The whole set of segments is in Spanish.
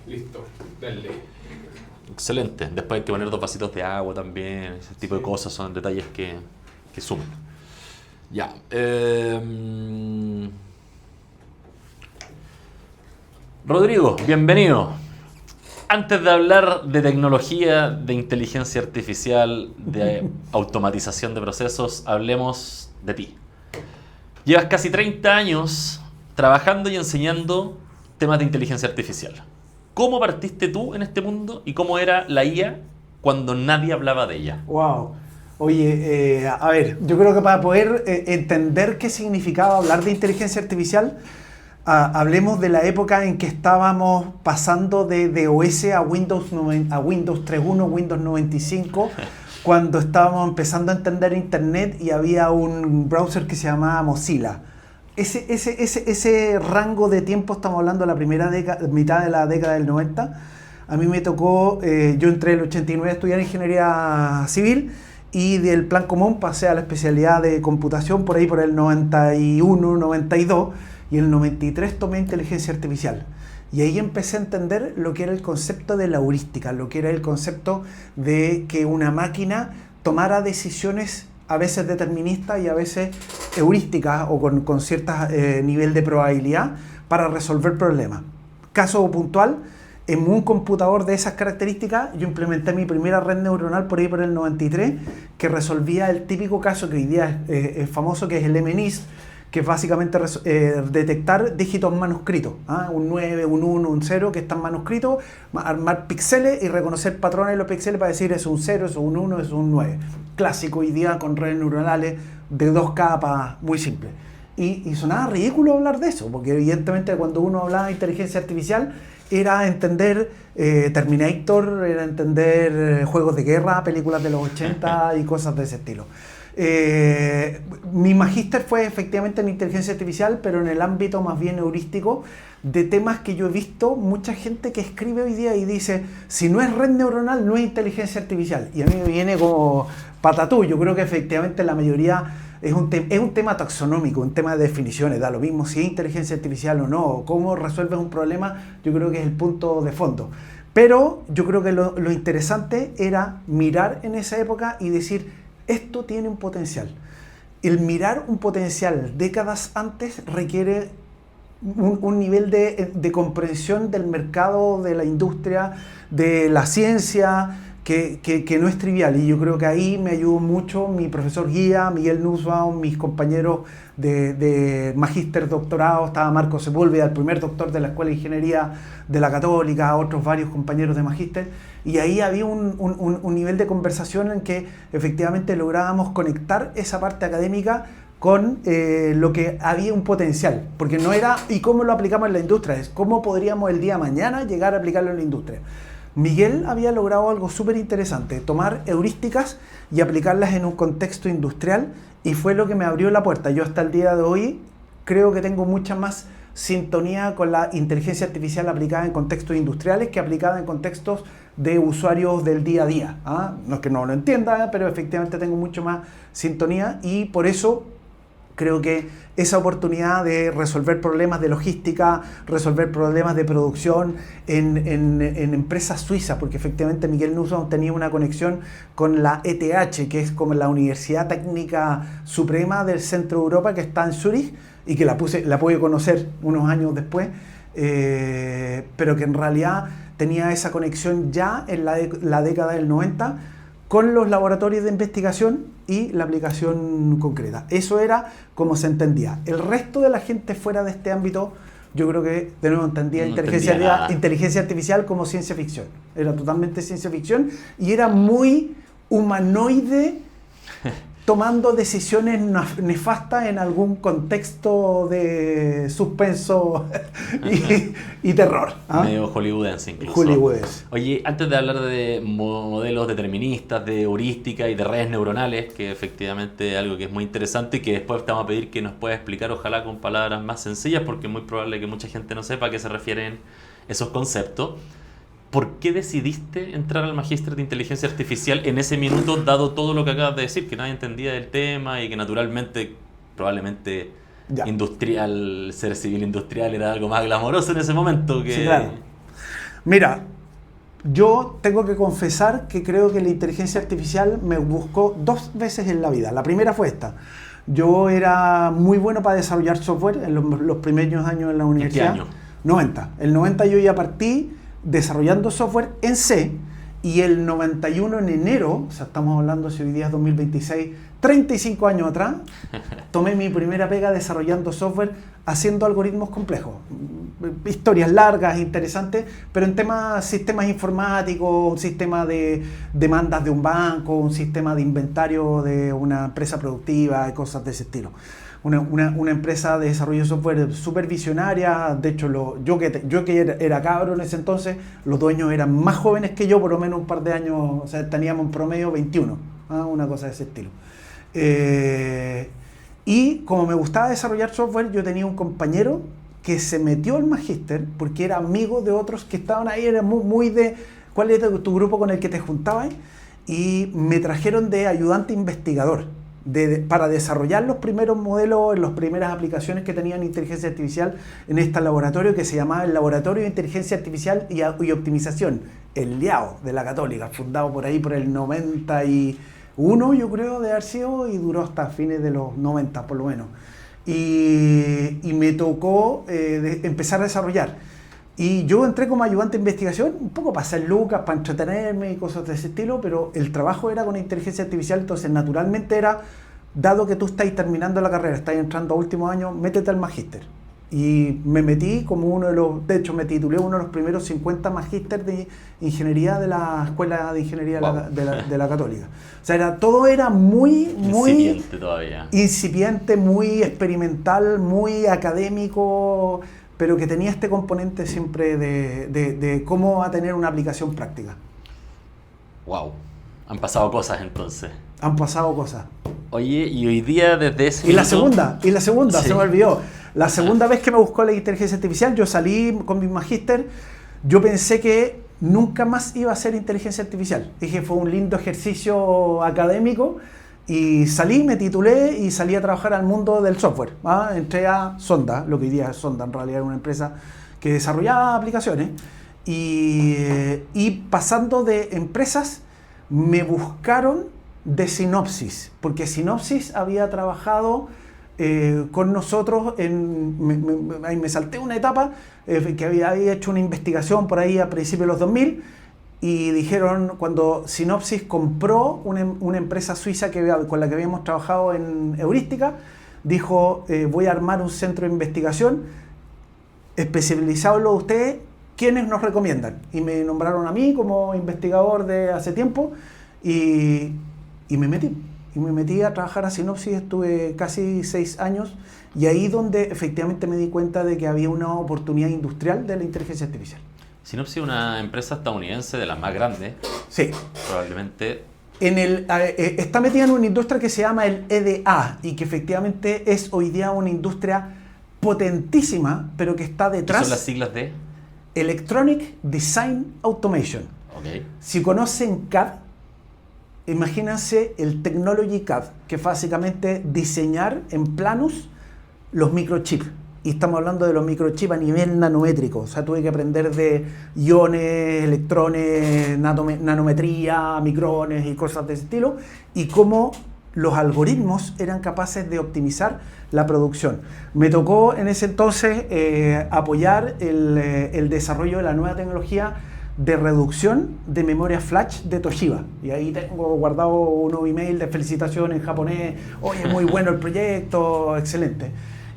listo. Dale. Excelente. Después hay que poner 2 vasitos de agua también. Ese tipo de cosas son detalles que suman. Ya. Rodrigo, bienvenido. Antes de hablar de tecnología, de inteligencia artificial, de automatización de procesos, hablemos de ti. Llevas casi 30 años trabajando y enseñando temas de inteligencia artificial. ¿Cómo partiste tú en este mundo y cómo era la IA cuando nadie hablaba de ella? Wow. Oye, a ver, yo creo que para poder entender qué significaba hablar de inteligencia artificial, hablemos de la época en que estábamos pasando de OS a Windows 3.1, Windows 95, cuando estábamos empezando a entender Internet y había un browser que se llamaba Mozilla. Ese rango de tiempo, estamos hablando de la primera mitad de la década del 90. A mí me tocó, yo entré en el 89 a estudiar ingeniería civil y del plan común pasé a la especialidad de computación por ahí por el 91, 92 y en el 93 tomé inteligencia artificial. Y ahí empecé a entender lo que era el concepto de la heurística, lo que era el concepto de que una máquina tomara decisiones a veces deterministas y a veces heurísticas o con cierto nivel de probabilidad para resolver problemas. Caso puntual, en un computador de esas características yo implementé mi primera red neuronal por ahí por el 93 que resolvía el típico caso que hoy día es famoso, que es el MNIST, que es básicamente detectar dígitos manuscritos, un 9, un 1, un 0 que están manuscritos, armar píxeles y reconocer patrones de los píxeles para decir es un 0, es un 1, es un 9. Clásico hoy día con redes neuronales de 2 capas, muy simple. Y sonaba ridículo hablar de eso, porque evidentemente cuando uno hablaba de inteligencia artificial era entender Terminator, era entender juegos de guerra, películas de los 80 y cosas de ese estilo. Mi magíster fue efectivamente en inteligencia artificial, pero en el ámbito más bien heurístico de temas que yo he visto mucha gente que escribe hoy día y dice, si no es red neuronal no es inteligencia artificial, y a mí me viene como patatú. Yo creo que efectivamente la mayoría es un tema taxonómico, un tema de definiciones, da lo mismo si es inteligencia artificial o no, cómo resuelves un problema, yo creo que es el punto de fondo. Pero yo creo que lo interesante era mirar en esa época y decir, esto tiene un potencial. El mirar un potencial décadas antes requiere un nivel de comprensión del mercado, de la industria, de la ciencia, que no es trivial. Y yo creo que ahí me ayudó mucho mi profesor guía, Miguel Nussbaum, mis compañeros de magíster, doctorado, estaba Marco Sepúlveda, el primer doctor de la Escuela de Ingeniería de la Católica, otros varios compañeros de magíster, y ahí había un nivel de conversación en que efectivamente lográbamos conectar esa parte académica con lo que había un potencial, porque no era ¿y cómo lo aplicamos en la industria? Es cómo podríamos el día de mañana llegar a aplicarlo en la industria. Miguel había logrado algo súper interesante, tomar heurísticas y aplicarlas en un contexto industrial, y fue lo que me abrió la puerta. Yo hasta el día de hoy creo que tengo mucha más sintonía con la inteligencia artificial aplicada en contextos industriales que aplicada en contextos de usuarios del día a día. No es que no lo entienda, pero efectivamente tengo mucho más sintonía, y por eso creo que esa oportunidad de resolver problemas de logística, resolver problemas de producción en empresas suizas, porque efectivamente Miguel Nussbaum tenía una conexión con la ETH, que es como la Universidad Técnica Suprema del Centro de Europa, que está en Zúrich, y que la pude conocer unos años después, pero que en realidad tenía esa conexión ya en la década del 90 con los laboratorios de investigación y la aplicación concreta. Eso era como se entendía. El resto de la gente fuera de este ámbito, yo creo que de nuevo entendía inteligencia artificial como ciencia ficción. Era totalmente ciencia ficción y era muy humanoide, tomando decisiones nefastas en algún contexto de suspenso y terror. Medio hollywoodense incluso. Hollywoodense. Oye, antes de hablar de modelos deterministas, de heurística y de redes neuronales, que efectivamente es algo que es muy interesante y que después te vamos a pedir que nos puedas explicar, ojalá con palabras más sencillas, porque es muy probable que mucha gente no sepa a qué se refieren esos conceptos. ¿Por qué decidiste entrar al magíster de inteligencia artificial en ese minuto, dado todo lo que acabas de decir, que nadie entendía del tema y que naturalmente, probablemente industrial, ser civil industrial era algo más glamoroso en ese momento? Que... Sí, claro. Mira, yo tengo que confesar que creo que la inteligencia artificial me buscó 2 veces en la vida. La primera fue esta. Yo era muy bueno para desarrollar software en los primeros años en la universidad. ¿En qué año? 90. El 90 yo ya partí desarrollando software en C, y el 91 en enero, o sea, estamos hablando si hoy día es 2026, 35 años atrás, tomé mi primera pega desarrollando software, haciendo algoritmos complejos, historias largas, interesantes, pero en sistemas informáticos, un sistema de demandas de un banco, un sistema de inventario de una empresa productiva y cosas de ese estilo. Una empresa de desarrollo de software súper visionaria. De hecho, yo que era cabro en ese entonces, los dueños eran más jóvenes que yo, por lo menos un par de años, o sea, teníamos en promedio 21, una cosa de ese estilo. Y como me gustaba desarrollar software, yo tenía un compañero que se metió al magíster porque era amigo de otros que estaban ahí, era muy de cuál es tu grupo con el que te juntabas, y me trajeron de ayudante investigador para desarrollar los primeros modelos, las primeras aplicaciones que tenían inteligencia artificial en este laboratorio que se llamaba el Laboratorio de Inteligencia Artificial y Optimización, el LIAO de la Católica, fundado por ahí por el 91, yo creo, de haber sido, y duró hasta fines de los 90 por lo menos. Y me tocó empezar a desarrollar. Y yo entré como ayudante de investigación, un poco para hacer lucas, para entretenerme y cosas de ese estilo, pero el trabajo era con inteligencia artificial, entonces naturalmente era, dado que tú estás terminando la carrera, estás entrando a último año, métete al magíster. Y me metí como de hecho me titulé uno de los primeros 50 magíster de ingeniería de la Escuela de Ingeniería de la Católica. O sea, todo era muy incipiente todavía. Incipiente, muy experimental, muy académico, pero que tenía este componente siempre de cómo va a tener una aplicación práctica. Wow, han pasado cosas entonces. Han pasado cosas. Oye, y hoy día desde ese Y la segunda, sí. Se me olvidó. La segunda vez que me buscó la inteligencia artificial, yo salí con mi magíster, yo pensé que nunca más iba a hacer inteligencia artificial. Dije, fue un lindo ejercicio académico, y salí, me titulé y salí a trabajar al mundo del software. Entré a Sonda, lo que hoy día es Sonda, en realidad era una empresa que desarrollaba aplicaciones, y pasando de empresas me buscaron de Synopsys, porque Synopsys había trabajado con nosotros, me salté una etapa que había hecho una investigación por ahí a principios de los 2000, y dijeron, cuando Synopsys compró una empresa suiza con la que habíamos trabajado en heurística, dijo, voy a armar un centro de investigación especializado en lo de ustedes, ¿quiénes nos recomiendan? Y me nombraron a mí como investigador de hace tiempo, y me metí a trabajar a Synopsys. Estuve casi 6 años, y ahí donde efectivamente me di cuenta de que había una oportunidad industrial de la inteligencia artificial. Synopsys es una empresa estadounidense de las más grandes. Sí. Probablemente. Está metida en una industria que se llama el EDA, y que efectivamente es hoy día una industria potentísima, pero que está detrás. ¿Qué son las siglas de? Electronic Design Automation. Okay. Si conocen CAD, imagínense el Technology CAD, que es básicamente diseñar en planos los microchips. Y estamos hablando de los microchips a nivel nanométrico. O sea, tuve que aprender de iones, electrones, nanometría, micrones y cosas de ese estilo, y cómo los algoritmos eran capaces de optimizar la producción. Me tocó en ese entonces apoyar el desarrollo de la nueva tecnología de reducción de memoria flash de Toshiba. Y ahí tengo guardado unos emails de felicitación en japonés. Oye, muy bueno el proyecto, excelente.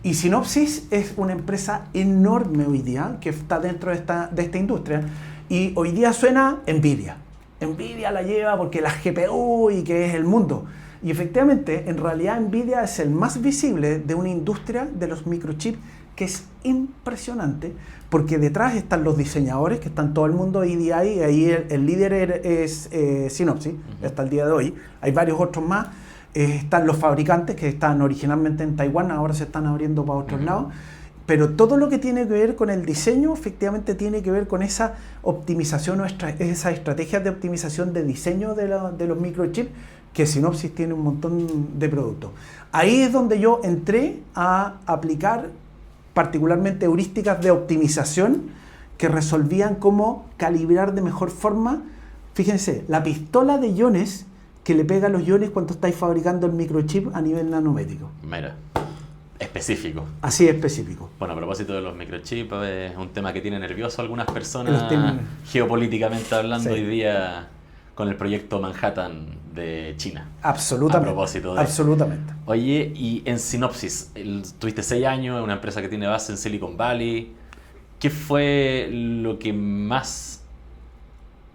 Y Synopsys es una empresa enorme hoy día que está dentro de esta industria, y hoy día suena Nvidia. Nvidia la lleva porque la GPU y que es el mundo. Y efectivamente, en realidad Nvidia es el más visible de una industria de los microchips que es impresionante, porque detrás están los diseñadores, que están todo el mundo EDI, y ahí el líder es Synopsys, hasta el día de hoy. Hay varios otros más. Están los fabricantes que están originalmente en Taiwán, ahora se están abriendo para otros lados, pero todo lo que tiene que ver con el diseño efectivamente tiene que ver con esa optimización o esas estrategias de optimización de diseño de los microchips, que Synopsys tiene un montón de productos. Ahí es donde yo entré a aplicar particularmente heurísticas de optimización que resolvían cómo calibrar de mejor forma, fíjense, la pistola de iones que le pega a los iones cuando estáis fabricando el microchip a nivel nanométrico. Mira, específico. Así específico. Bueno, a propósito de los microchips, es un tema que tiene nervioso a algunas personas geopolíticamente hablando hoy día con el proyecto Manhattan de China. Absolutamente. A propósito de... Absolutamente. Oye, y en sinopsis, tuviste 6 años, una empresa que tiene base en Silicon Valley. ¿Qué fue lo que más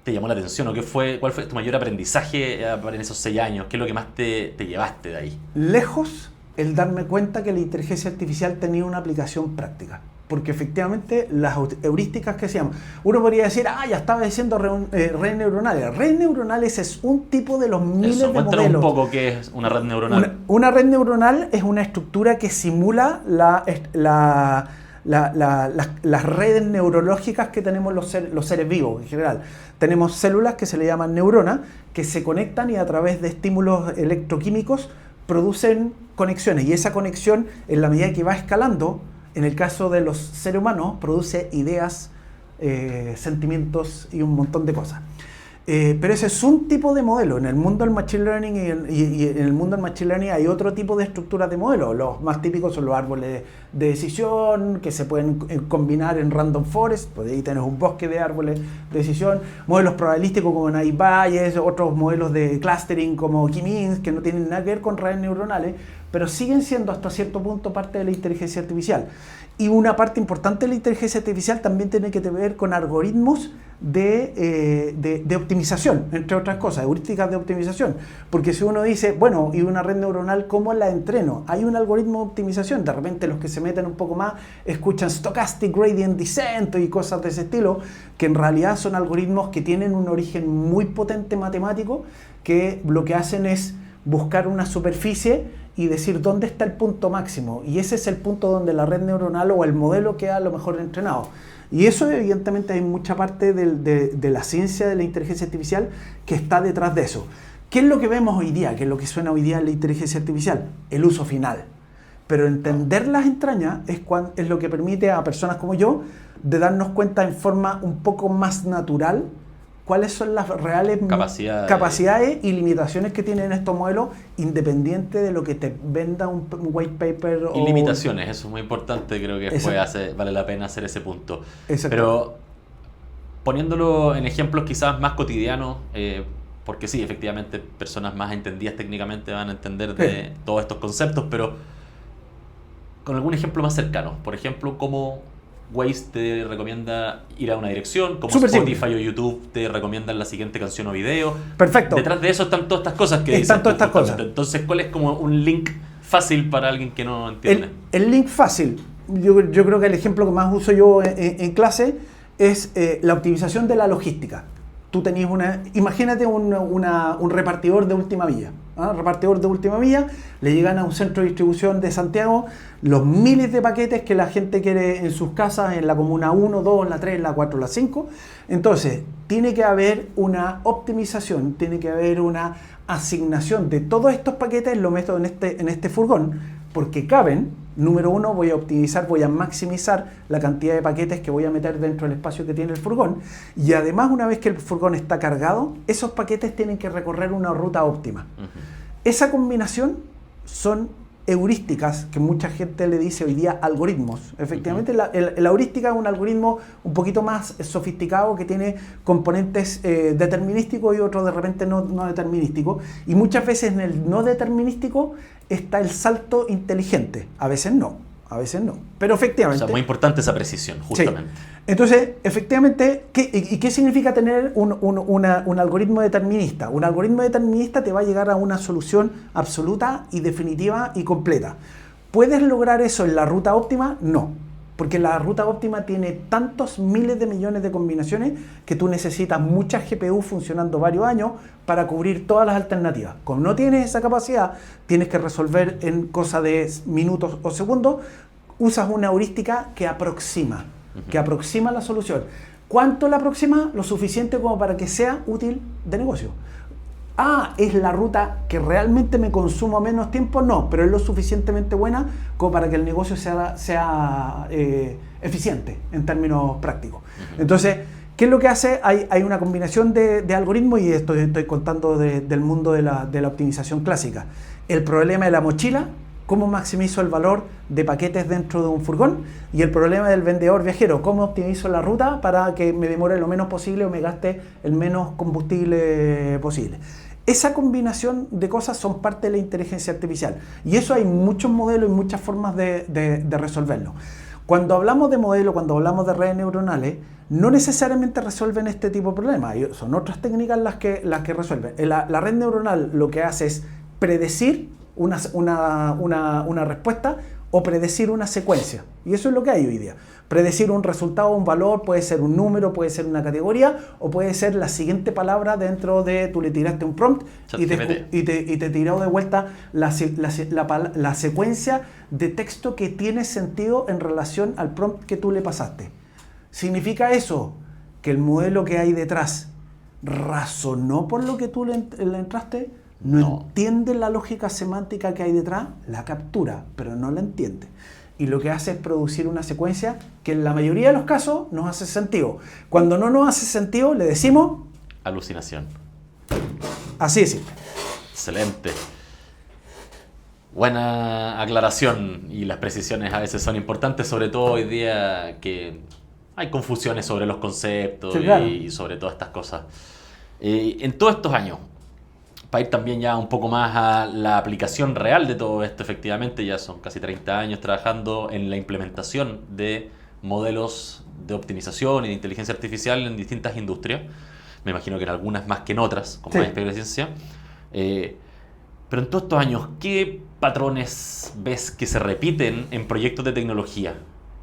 te llamó la atención? ¿O cuál fue tu mayor aprendizaje en esos 6 años? ¿Qué es lo que más te llevaste de ahí? Lejos, el darme cuenta que la inteligencia artificial tenía una aplicación práctica. Porque efectivamente las heurísticas que se llaman, uno podría decir, ya estaba diciendo redes neuronales. Redes neuronales es un tipo de los miles de modelos. Cuéntanos un poco qué es una red neuronal. Una red neuronal es una estructura que simula las redes neurológicas que tenemos los seres vivos en general. Tenemos células que se le llaman neuronas, que se conectan y a través de estímulos electroquímicos producen conexiones. Y esa conexión, en la medida que va escalando, en el caso de los seres humanos, produce ideas, sentimientos y un montón de cosas. Pero ese es un tipo de modelo. En el mundo del Machine Learning y en el mundo del Machine Learning hay otro tipo de estructuras de modelos. Los más típicos son los árboles de decisión, que se pueden combinar en Random Forest, pues ahí tenés un bosque de árboles de decisión. Modelos probabilísticos como Naive Bayes, otros modelos de clustering como K-means, que no tienen nada que ver con redes neuronales, pero siguen siendo hasta cierto punto parte de la inteligencia artificial. Y una parte importante de la inteligencia artificial también tiene que ver con algoritmos de optimización, entre otras cosas, heurísticas de optimización. Porque si uno dice, bueno, y una red neuronal, ¿cómo la entreno? Hay un algoritmo de optimización. De repente los que se meten un poco más escuchan Stochastic Gradient Descent y cosas de ese estilo, que en realidad son algoritmos que tienen un origen muy potente matemático, que lo que hacen es buscar una superficie y decir dónde está el punto máximo. Y ese es el punto donde la red neuronal o el modelo queda a lo mejor entrenado. Y eso evidentemente hay mucha parte de la ciencia de la inteligencia artificial que está detrás de eso. ¿Qué es lo que vemos hoy día? ¿Qué es lo que suena hoy día en la inteligencia artificial? El uso final. Pero entender las entrañas es lo que permite a personas como yo de darnos cuenta en forma un poco más natural cuáles son las reales capacidades y limitaciones que tienen estos modelos, independiente de lo que te venda un white paper. Y limitaciones, eso es muy importante, creo que después vale la pena hacer ese punto. Pero poniéndolo en ejemplos quizás más cotidianos, porque sí, efectivamente personas más entendidas técnicamente van a entender de todos estos conceptos, pero con algún ejemplo más cercano. Por ejemplo, cómo Waze te recomienda ir a una dirección, como Spotify o YouTube te recomiendan la siguiente canción o video. Perfecto. Detrás de eso están todas estas cosas que están todas estas cosas. Entonces, ¿cuál es como un link fácil para alguien que no entiende? El link fácil, yo creo que el ejemplo que más uso yo en clase es la optimización de la logística. Tú tenías imagínate un repartidor de última milla. Repartidor de última milla, le llegan a un centro de distribución de Santiago los miles de paquetes que la gente quiere en sus casas, en la comuna 1, 2, la 3, la 4, la 5. Entonces, tiene que haber una optimización, tiene que haber una asignación de todos estos paquetes, lo meto en este furgón, porque caben. Número uno, voy a optimizar, voy a maximizar la cantidad de paquetes que voy a meter dentro del espacio que tiene el furgón. Y además, una vez que el furgón está cargado, esos paquetes tienen que recorrer una ruta óptima. Esa combinación son heurísticas, que mucha gente le dice hoy día algoritmos. Efectivamente, la heurística es un algoritmo un poquito más sofisticado que tiene componentes determinísticos y otros de repente no determinísticos. Y muchas veces en el no determinístico está el salto inteligente. A veces no. Pero efectivamente... O sea, muy importante esa precisión, justamente. Sí. Entonces, efectivamente, ¿qué significa tener un algoritmo determinista? Un algoritmo determinista te va a llegar a una solución absoluta y definitiva y completa. ¿Puedes lograr eso en la ruta óptima? No. Porque la ruta óptima tiene tantos miles de millones de combinaciones que tú necesitas muchas GPU funcionando varios años para cubrir todas las alternativas. Como no tienes esa capacidad, tienes que resolver en cosa de minutos o segundos, usas una heurística que aproxima la solución. ¿Cuánto la aproxima? Lo suficiente como para que sea útil de negocio. ¿es la ruta que realmente me consumo menos tiempo? No, pero es lo suficientemente buena como para que el negocio sea eficiente en términos prácticos. Entonces, ¿qué es lo que hace? Hay una combinación de algoritmos, y esto estoy contando del mundo de la optimización clásica. El problema de la mochila, cómo maximizo el valor de paquetes dentro de un furgón, y el problema del vendedor viajero, cómo optimizo la ruta para que me demore lo menos posible o me gaste el menos combustible posible. Esa combinación de cosas son parte de la inteligencia artificial, y eso hay muchos modelos y muchas formas de resolverlo. Cuando hablamos de modelos, cuando hablamos de redes neuronales, no necesariamente resuelven este tipo de problemas, son otras técnicas las que resuelven. La red neuronal lo que hace es predecir una respuesta o predecir una secuencia. Y eso es lo que hay hoy día. Predecir un resultado, un valor, puede ser un número, puede ser una categoría, o puede ser la siguiente palabra dentro de... Tú le tiraste un prompt y te tiró de vuelta la secuencia de texto que tiene sentido en relación al prompt que tú le pasaste. ¿Significa eso que el modelo que hay detrás razonó por lo que tú le entraste? No entiende la lógica semántica que hay detrás, la captura, pero no la entiende. Y lo que hace es producir una secuencia que en la mayoría de los casos nos hace sentido. Cuando no nos hace sentido, le decimos... alucinación. Así es simple. Excelente. Buena aclaración, y las precisiones a veces son importantes, sobre todo hoy día que hay confusiones sobre los conceptos, sí, claro, y sobre todas estas cosas. En todos estos años, para ir también ya un poco más a la aplicación real de todo esto, efectivamente, ya son casi 30 años trabajando en la implementación de modelos de optimización y de inteligencia artificial en distintas industrias. Me imagino que en algunas más que en otras, con más experiencia. Pero en todos estos años, ¿qué patrones ves que se repiten en proyectos de tecnología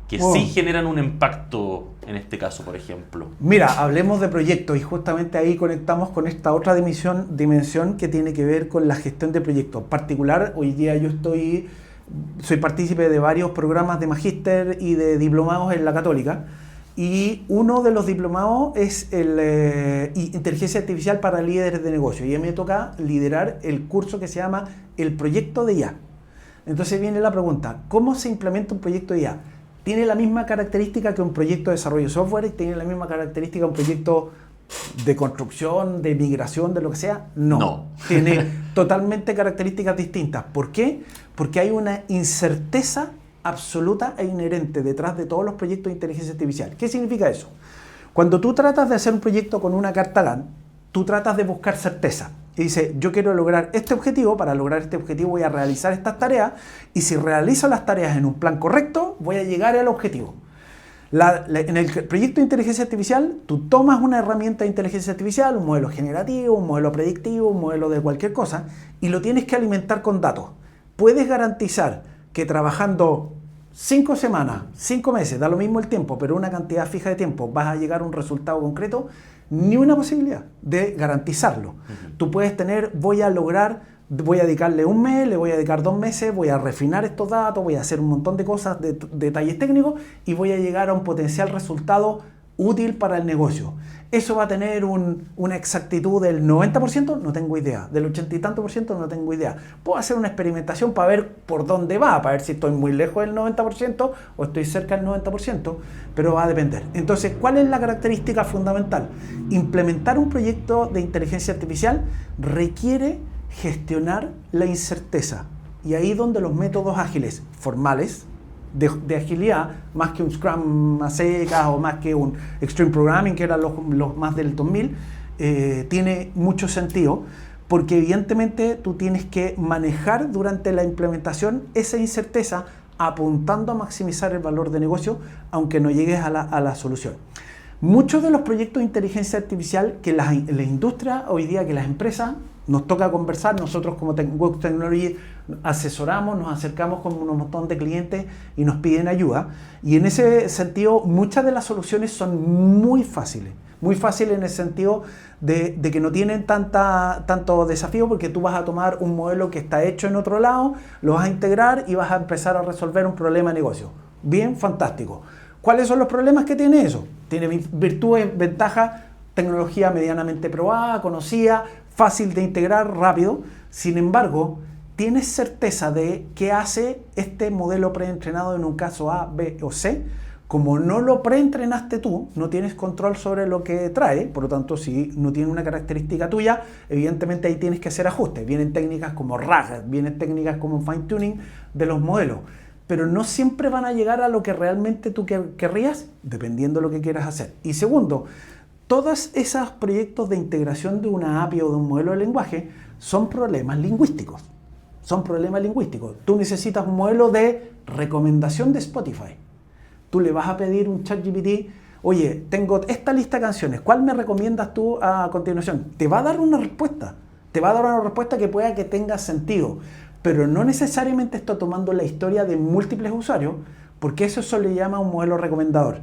que sí generan un impacto en este caso, por ejemplo? Mira, hablemos de proyectos, y justamente ahí conectamos con esta otra dimensión que tiene que ver con la gestión de proyectos. En particular, hoy día yo soy partícipe de varios programas de magíster y de diplomados en la Católica, y uno de los diplomados es Inteligencia Artificial para Líderes de Negocio, y a mí me toca liderar el curso que se llama el Proyecto de IA. Entonces viene la pregunta, ¿cómo se implementa un proyecto de IA? ¿Tiene la misma característica que un proyecto de desarrollo de software? ¿Tiene la misma característica un proyecto de construcción, de migración, de lo que sea? No. Tiene totalmente características distintas. ¿Por qué? Porque hay una incerteza absoluta e inherente detrás de todos los proyectos de inteligencia artificial. ¿Qué significa eso? Cuando tú tratas de hacer un proyecto con una carta Gantt, tú tratas de buscar certeza. Y dice, yo quiero lograr este objetivo, para lograr este objetivo voy a realizar estas tareas, y si realizo las tareas en un plan correcto, voy a llegar al objetivo. En el proyecto de inteligencia artificial, tú tomas una herramienta de inteligencia artificial, un modelo generativo, un modelo predictivo, un modelo de cualquier cosa, y lo tienes que alimentar con datos. Puedes garantizar que trabajando 5 semanas, 5 meses, da lo mismo el tiempo, pero una cantidad fija de tiempo, vas a llegar a un resultado concreto. Ni una posibilidad de garantizarlo. Tú puedes tener, voy a dedicarle un mes, le voy a dedicar 2 meses, voy a refinar estos datos, voy a hacer un montón de cosas, detalles técnicos, y voy a llegar a un potencial resultado útil para el negocio. ¿Eso va a tener una exactitud del 90%? No tengo idea. ¿Del 80 y tanto por ciento? No tengo idea. Puedo hacer una experimentación para ver por dónde va, para ver si estoy muy lejos del 90% o estoy cerca del 90%, pero va a depender. Entonces, ¿cuál es la característica fundamental? Implementar un proyecto de inteligencia artificial requiere gestionar la incerteza. Y ahí donde los métodos ágiles formales, de agilidad, más que un Scrum a secas o más que un Extreme Programming, que eran los más del 2000, tiene mucho sentido, porque evidentemente tú tienes que manejar durante la implementación esa incerteza, apuntando a maximizar el valor de negocio, aunque no llegues a la solución. Muchos de los proyectos de inteligencia artificial que la industria hoy día, que las empresas, nos toca conversar, nosotros como Web Technology asesoramos, nos acercamos con un montón de clientes y nos piden ayuda, y en ese sentido muchas de las soluciones son muy fáciles en el sentido de que no tienen tanto desafío, porque tú vas a tomar un modelo que está hecho en otro lado, lo vas a integrar y vas a empezar a resolver un problema de negocio. Bien, fantástico. ¿Cuáles son los problemas que tiene eso? Tiene virtudes, ventajas tecnología medianamente probada, conocida, fácil de integrar, rápido. Sin embargo, ¿tienes certeza de qué hace este modelo preentrenado en un caso A, B o C? Como no lo preentrenaste tú, no tienes control sobre lo que trae, por lo tanto, si no tiene una característica tuya, evidentemente ahí tienes que hacer ajustes. Vienen técnicas como RAG, vienen técnicas como fine tuning de los modelos, pero no siempre van a llegar a lo que realmente tú querrías, dependiendo de lo que quieras hacer. Y segundo, todos esos proyectos de integración de una API o de un modelo de lenguaje son problemas lingüísticos. Son problemas lingüísticos. Tú necesitas un modelo de recomendación de Spotify. Tú le vas a pedir un ChatGPT, oye, tengo esta lista de canciones, ¿cuál me recomiendas tú a continuación? Te va a dar una respuesta. Te va a dar una respuesta que pueda que tenga sentido, pero no necesariamente está tomando la historia de múltiples usuarios, porque eso se le llama un modelo recomendador.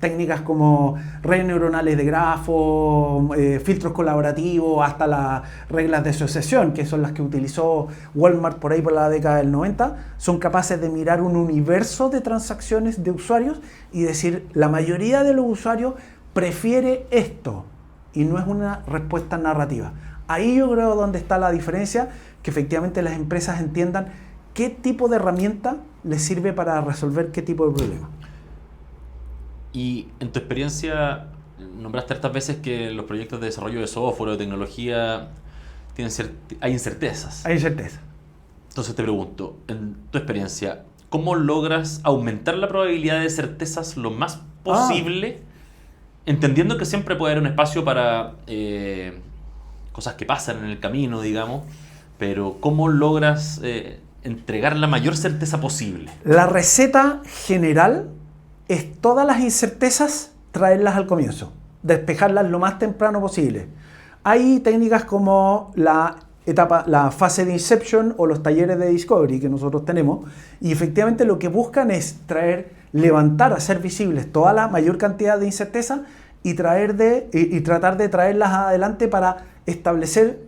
Técnicas como redes neuronales de grafo, filtros colaborativos, hasta las reglas de asociación, que son las que utilizó Walmart por ahí por la década del 90, son capaces de mirar un universo de transacciones de usuarios y decir, la mayoría de los usuarios prefiere esto, y no es una respuesta narrativa. Ahí yo creo donde está la diferencia, que efectivamente las empresas entiendan qué tipo de herramienta les sirve para resolver qué tipo de problema. Y en tu experiencia, nombraste hartas veces que los proyectos de desarrollo de software o de tecnología hay incertezas. Hay certeza. Entonces te pregunto, en tu experiencia, ¿cómo logras aumentar la probabilidad de certezas lo más posible? Entendiendo que siempre puede haber un espacio para cosas que pasan en el camino, digamos, pero ¿cómo logras entregar la mayor certeza posible? La receta general es todas las incertezas traerlas al comienzo, despejarlas lo más temprano posible. Hay técnicas como la fase de Inception o los talleres de Discovery que nosotros tenemos, y efectivamente lo que buscan es levantar, hacer visibles toda la mayor cantidad de incertezas y tratar de traerlas adelante para establecer,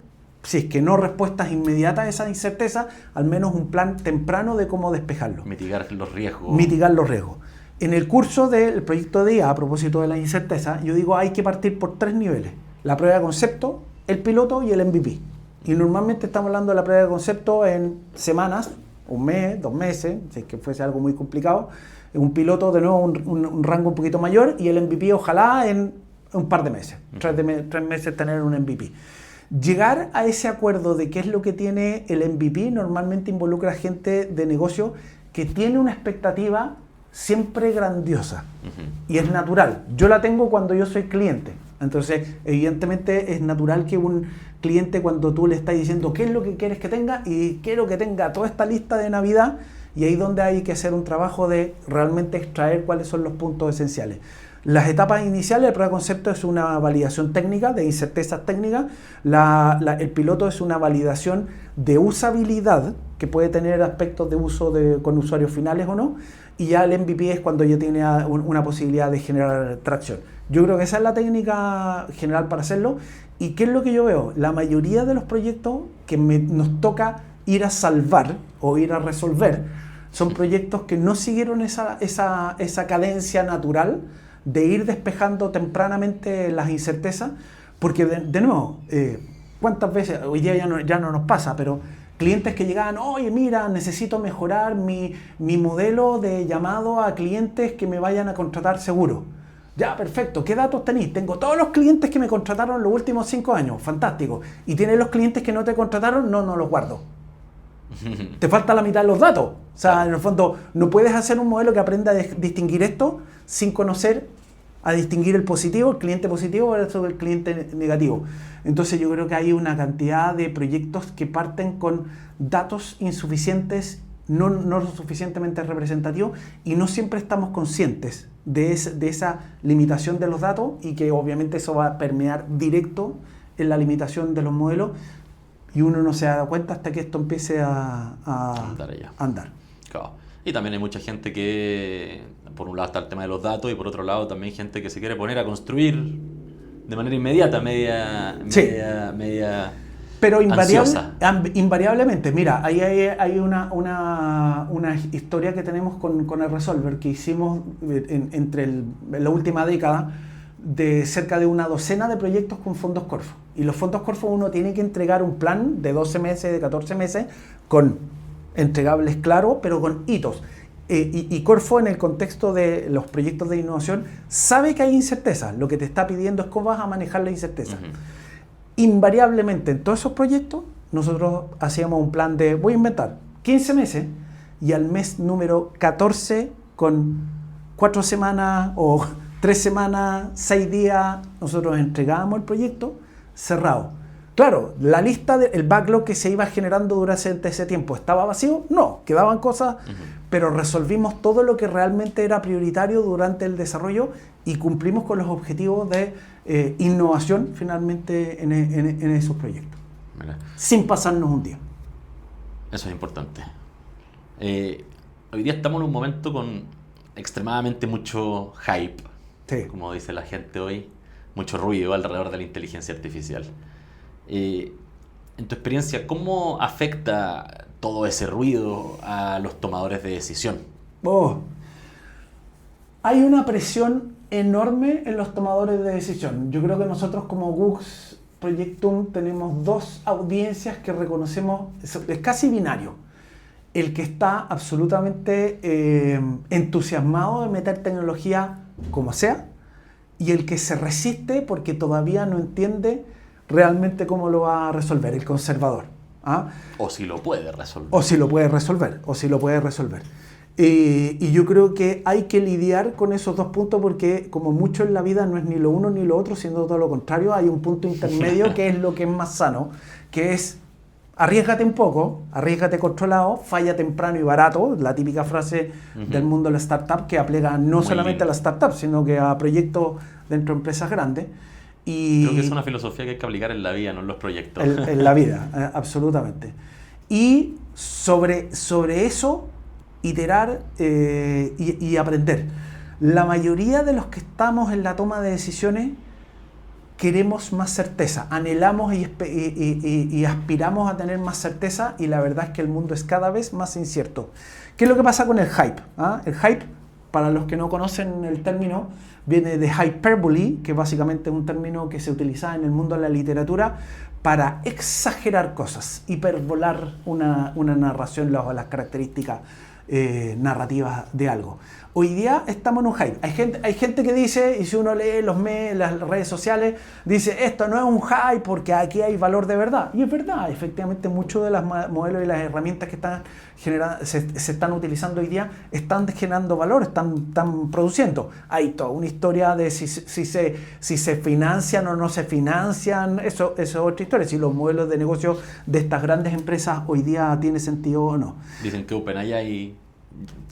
si es que no respuestas inmediatas a esa incerteza, al menos un plan temprano de cómo despejarlo. Mitigar los riesgos. Mitigar los riesgos. En el curso del proyecto de IA, a propósito de la incerteza, yo digo hay que partir por 3 niveles. La prueba de concepto, el piloto y el MVP. Y normalmente estamos hablando de la prueba de concepto en semanas, un mes, 2 meses, si es que fuese algo muy complicado. Un piloto, de nuevo, un rango un poquito mayor, y el MVP ojalá en un par de meses. 3 meses tener un MVP. Llegar a ese acuerdo de qué es lo que tiene el MVP normalmente involucra a gente de negocio que tiene una expectativa siempre grandiosa. Y es natural. Yo la tengo cuando yo soy cliente. Entonces, evidentemente es natural que un cliente, cuando tú le estás diciendo qué es lo que quieres que tenga, y quiero que tenga toda esta lista de Navidad, y ahí donde hay que hacer un trabajo de realmente extraer cuáles son los puntos esenciales. Las etapas iniciales, el prueba de concepto es una validación técnica, de incertezas técnicas. El piloto es una validación de usabilidad, que puede tener aspectos de uso con usuarios finales o no. Y ya el MVP es cuando ya tiene una posibilidad de generar tracción. Yo creo que esa es la técnica general para hacerlo. ¿Y qué es lo que yo veo? La mayoría de los proyectos que nos toca ir a salvar o ir a resolver son proyectos que no siguieron esa cadencia natural de ir despejando tempranamente las incertezas, porque de nuevo, ¿cuántas veces? Hoy día ya no nos pasa, pero clientes que llegaban, oye, mira, necesito mejorar mi modelo de llamado a clientes que me vayan a contratar seguro. Ya, perfecto, ¿qué datos tenéis? Tengo todos los clientes que me contrataron los últimos 5 años, fantástico. ¿Y tienes los clientes que no te contrataron? No los guardo. Te falta la mitad de los datos. O sea, en el fondo, no puedes hacer un modelo que aprenda a distinguir esto sin conocer a distinguir el positivo, el cliente positivo versus el cliente negativo. Entonces yo creo que hay una cantidad de proyectos que parten con datos insuficientes, no lo suficientemente representativos, y no siempre estamos conscientes de esa limitación de los datos, y que obviamente eso va a permear directo en la limitación de los modelos, y uno no se da cuenta hasta que esto empiece a andar. Claro. Y también hay mucha gente que, por un lado está el tema de los datos, y por otro lado también hay gente que se quiere poner a construir de manera inmediata, media pero ansiosa. Invariablemente, mira, ahí hay una historia que tenemos con el Resolver que hicimos entre la última década. de cerca de una docena de proyectos con fondos Corfo. Y los fondos Corfo uno tiene que entregar un plan de 12 meses, de 14 meses, con entregables claros, pero con hitos. Y Corfo, en el contexto de los proyectos de innovación, sabe que hay incerteza. Lo que te está pidiendo es cómo vas a manejar la incerteza. Invariablemente, en todos esos proyectos, nosotros hacíamos un plan de, voy a inventar, 15 meses, y al mes número 14, con 4 semanas o 3 semanas, 6 días, nosotros entregábamos el proyecto cerrado. Claro, la lista del backlog que se iba generando durante ese tiempo, ¿estaba vacío? No, quedaban cosas, pero resolvimos todo lo que realmente era prioritario durante el desarrollo y cumplimos con los objetivos de innovación finalmente en esos proyectos. Mira. Sin pasarnos un día. Eso es importante. Hoy día estamos en un momento con extremadamente mucho hype, Sí. como dice la gente hoy, mucho ruido alrededor de la inteligencia artificial. En tu experiencia, ¿cómo afecta todo ese ruido a los tomadores de decisión? Hay una presión enorme en los tomadores de decisión. Yo creo que nosotros como GUX Projectum tenemos dos audiencias que reconocemos, es casi binario. El que está absolutamente entusiasmado de meter tecnología como sea, y el que se resiste porque todavía no entiende realmente cómo lo va a resolver, el conservador. ¿Ah? O si lo puede resolver. O si lo puede resolver. Y yo creo que hay que lidiar con esos dos puntos porque como mucho en la vida no es ni lo uno ni lo otro, sino todo lo contrario. Hay un punto intermedio que es lo que es más sano, que es arriésgate un poco, arriésgate controlado, falla temprano y barato, la típica frase del mundo de la startup que aplica no solamente a la startup, sino que a proyectos dentro de empresas grandes. Y creo que es una filosofía que hay que aplicar en la vida, no en los proyectos. En la vida, absolutamente. Y sobre eso, iterar y aprender. La mayoría de los que estamos en la toma de decisiones queremos más certeza, anhelamos y aspiramos a tener más certeza, y la verdad es que el mundo es cada vez más incierto. ¿Qué es lo que pasa con el hype? ¿Ah? El hype, para los que no conocen el término, viene de hyperbole, que básicamente es un término que se utiliza en el mundo de la literatura para exagerar cosas, hiperbolar una narración, las características narrativas de algo. Hoy día estamos en un hype. Hay gente que dice, y si uno lee los medios, las redes sociales, dice esto no es un hype porque aquí hay valor de verdad. Y es verdad, efectivamente muchos de los modelos y las herramientas que están se están utilizando hoy día están generando valor, están produciendo. Hay toda una historia de si se financian o no se financian, eso es otra historia, si los modelos de negocio de estas grandes empresas hoy día tiene sentido o no. Dicen que OpenAI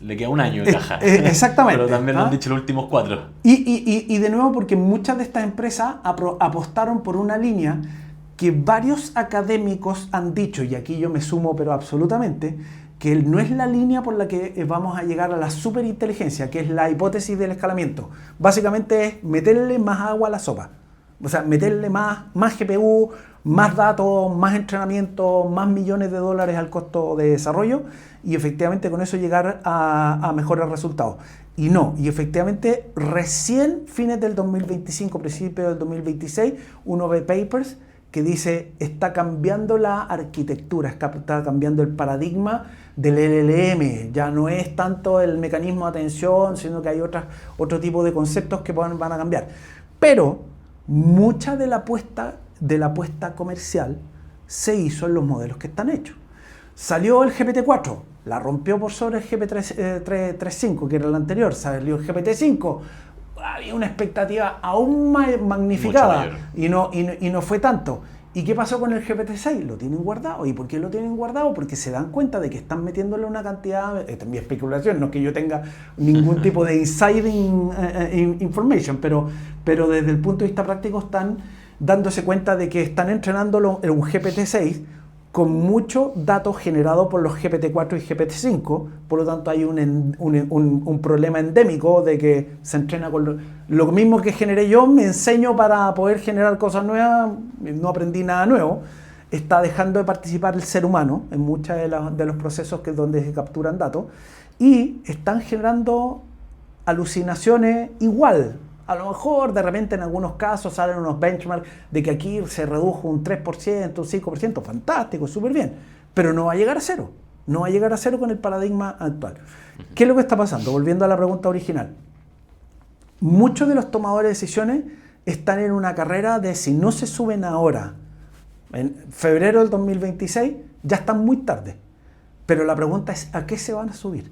le queda un año de caja. Exactamente. Pero también lo han dicho los últimos 4. Y de nuevo, porque muchas de estas empresas apostaron por una línea que varios académicos han dicho, y aquí yo me sumo, pero absolutamente, que no es la línea por la que vamos a llegar a la superinteligencia, que es la hipótesis del escalamiento. Básicamente es meterle más agua a la sopa. O sea, meterle más GPU, más datos, más entrenamiento, más millones de dólares al costo de desarrollo, y efectivamente con eso llegar a mejores resultados. Y efectivamente recién fines del 2025, principios del 2026, uno ve papers que dice está cambiando la arquitectura, está cambiando el paradigma del LLM, ya no es tanto el mecanismo de atención, sino que hay otro tipo de conceptos que van a cambiar. Pero mucha de la apuesta comercial se hizo en los modelos que están hechos. Salió el GPT-4, la rompió por sobre el GPT-3.5, que era el anterior. Salió el GPT-5, había una expectativa aún más magnificada y no fue tanto. ¿Y qué pasó con el GPT-6? Lo tienen guardado. ¿Y por qué lo tienen guardado? Porque se dan cuenta de que están metiéndole una cantidad, esta es mi especulación, no es que yo tenga ningún tipo de insiding information, pero desde el punto de vista práctico están dándose cuenta de que están entrenándolo en un GPT-6 con mucho dato generado por los GPT-4 y GPT-5, por lo tanto hay un problema endémico de que se entrena con lo mismo que generé yo, me enseño para poder generar cosas nuevas, no aprendí nada nuevo, está dejando de participar el ser humano en muchos de los procesos donde se capturan datos, y están generando alucinaciones igual A lo mejor de repente en algunos casos salen unos benchmarks de que aquí se redujo un 3%, un 5%, fantástico, súper bien, pero no va a llegar a cero. No va a llegar a cero con el paradigma actual. ¿Qué es lo que está pasando? Volviendo a la pregunta original. Muchos de los tomadores de decisiones están en una carrera de si no se suben ahora, en febrero del 2026, ya están muy tarde. Pero la pregunta es, ¿a qué se van a subir?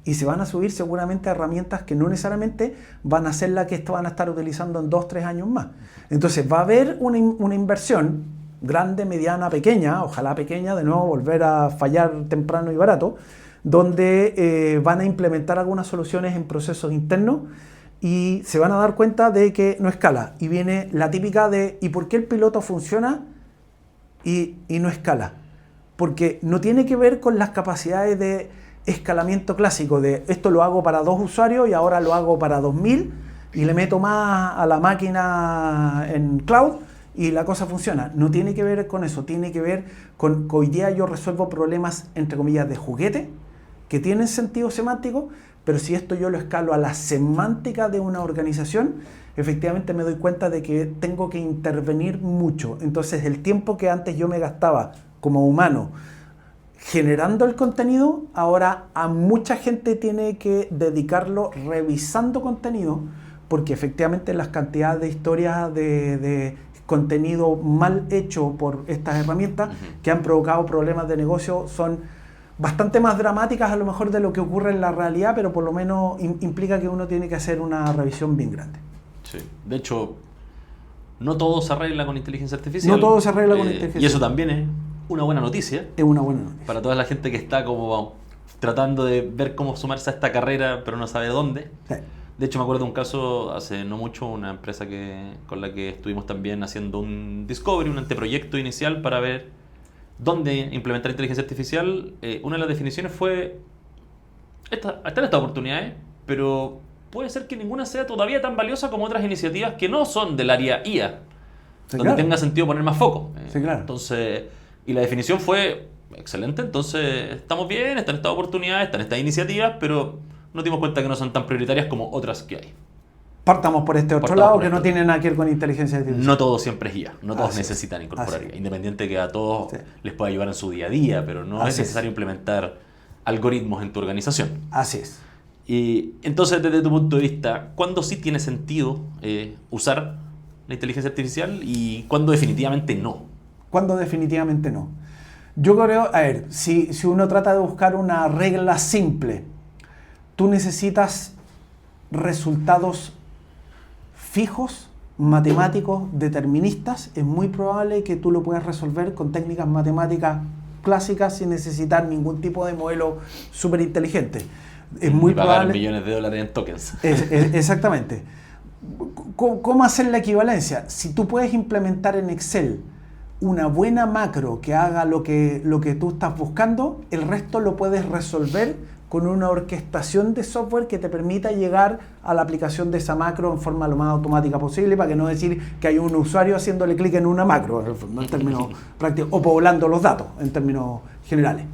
Y se van a subir seguramente a herramientas que no necesariamente van a ser las que van a estar utilizando en 2 o 3 años más. Entonces va a haber una inversión grande, mediana, pequeña, ojalá pequeña, de nuevo volver a fallar temprano y barato, donde van a implementar algunas soluciones en procesos internos y se van a dar cuenta de que no escala. Y viene la típica de ¿y por qué el piloto funciona y no escala? Porque no tiene que ver con las capacidades de escalamiento clásico, de esto lo hago para 2 usuarios y ahora lo hago para 2000 y le meto más a la máquina en cloud y la cosa funciona. No tiene que ver con eso, tiene que ver con que hoy día yo resuelvo problemas, entre comillas, de juguete, que tienen sentido semántico, pero si esto yo lo escalo a la semántica de una organización, efectivamente me doy cuenta de que tengo que intervenir mucho. Entonces el tiempo que antes yo me gastaba como humano generando el contenido, ahora a mucha gente tiene que dedicarlo revisando contenido, porque efectivamente las cantidades de historias de contenido mal hecho por estas herramientas que han provocado problemas de negocio son bastante más dramáticas a lo mejor de lo que ocurre en la realidad, pero por lo menos implica que uno tiene que hacer una revisión bien grande. Sí, de hecho, no todo se arregla con inteligencia artificial. No todo se arregla con inteligencia artificial. Y eso también es una buena noticia. Es una buena noticia. Para toda la gente que está como tratando de ver cómo sumarse a esta carrera, pero no sabe dónde. Sí. De hecho, me acuerdo de un caso hace no mucho, una empresa con la que estuvimos también haciendo un discovery, un anteproyecto inicial para ver dónde implementar inteligencia artificial. Una de las definiciones fue, están estas oportunidades, pero puede ser que ninguna sea todavía tan valiosa como otras iniciativas que no son del área IA, Sí, donde claro. tenga sentido poner más foco. Sí, claro. Entonces, y la definición fue excelente, entonces estamos bien, están estas oportunidades, están estas iniciativas, pero nos dimos cuenta que no son tan prioritarias como otras que hay. Partamos por este otro Partamos lado por que este no tiene nada que ver con inteligencia artificial. No todo siempre es IA, no todos Así es. necesitan incorporar Así es. IA, independiente que a todos Sí. les pueda ayudar en su día a día, pero no Así es necesario implementar algoritmos en tu organización. Así es. Y entonces, desde tu punto de vista, ¿cuándo sí tiene sentido usar la inteligencia artificial y cuándo definitivamente no? Cuando definitivamente no. Yo creo, a ver, si uno trata de buscar una regla simple, tú necesitas resultados fijos, matemáticos, deterministas. Es muy probable que tú lo puedas resolver con técnicas matemáticas clásicas sin necesitar ningún tipo de modelo súper inteligente. Es muy Y pagar probable. millones de dólares en tokens. Exactamente. ¿Cómo hacer la equivalencia? Si tú puedes implementar en Excel una buena macro que haga lo que tú estás buscando, el resto lo puedes resolver con una orquestación de software que te permita llegar a la aplicación de esa macro en forma lo más automática posible, para que no decir que hay un usuario haciéndole clic en una macro, en términos prácticos, o poblando los datos en términos generales.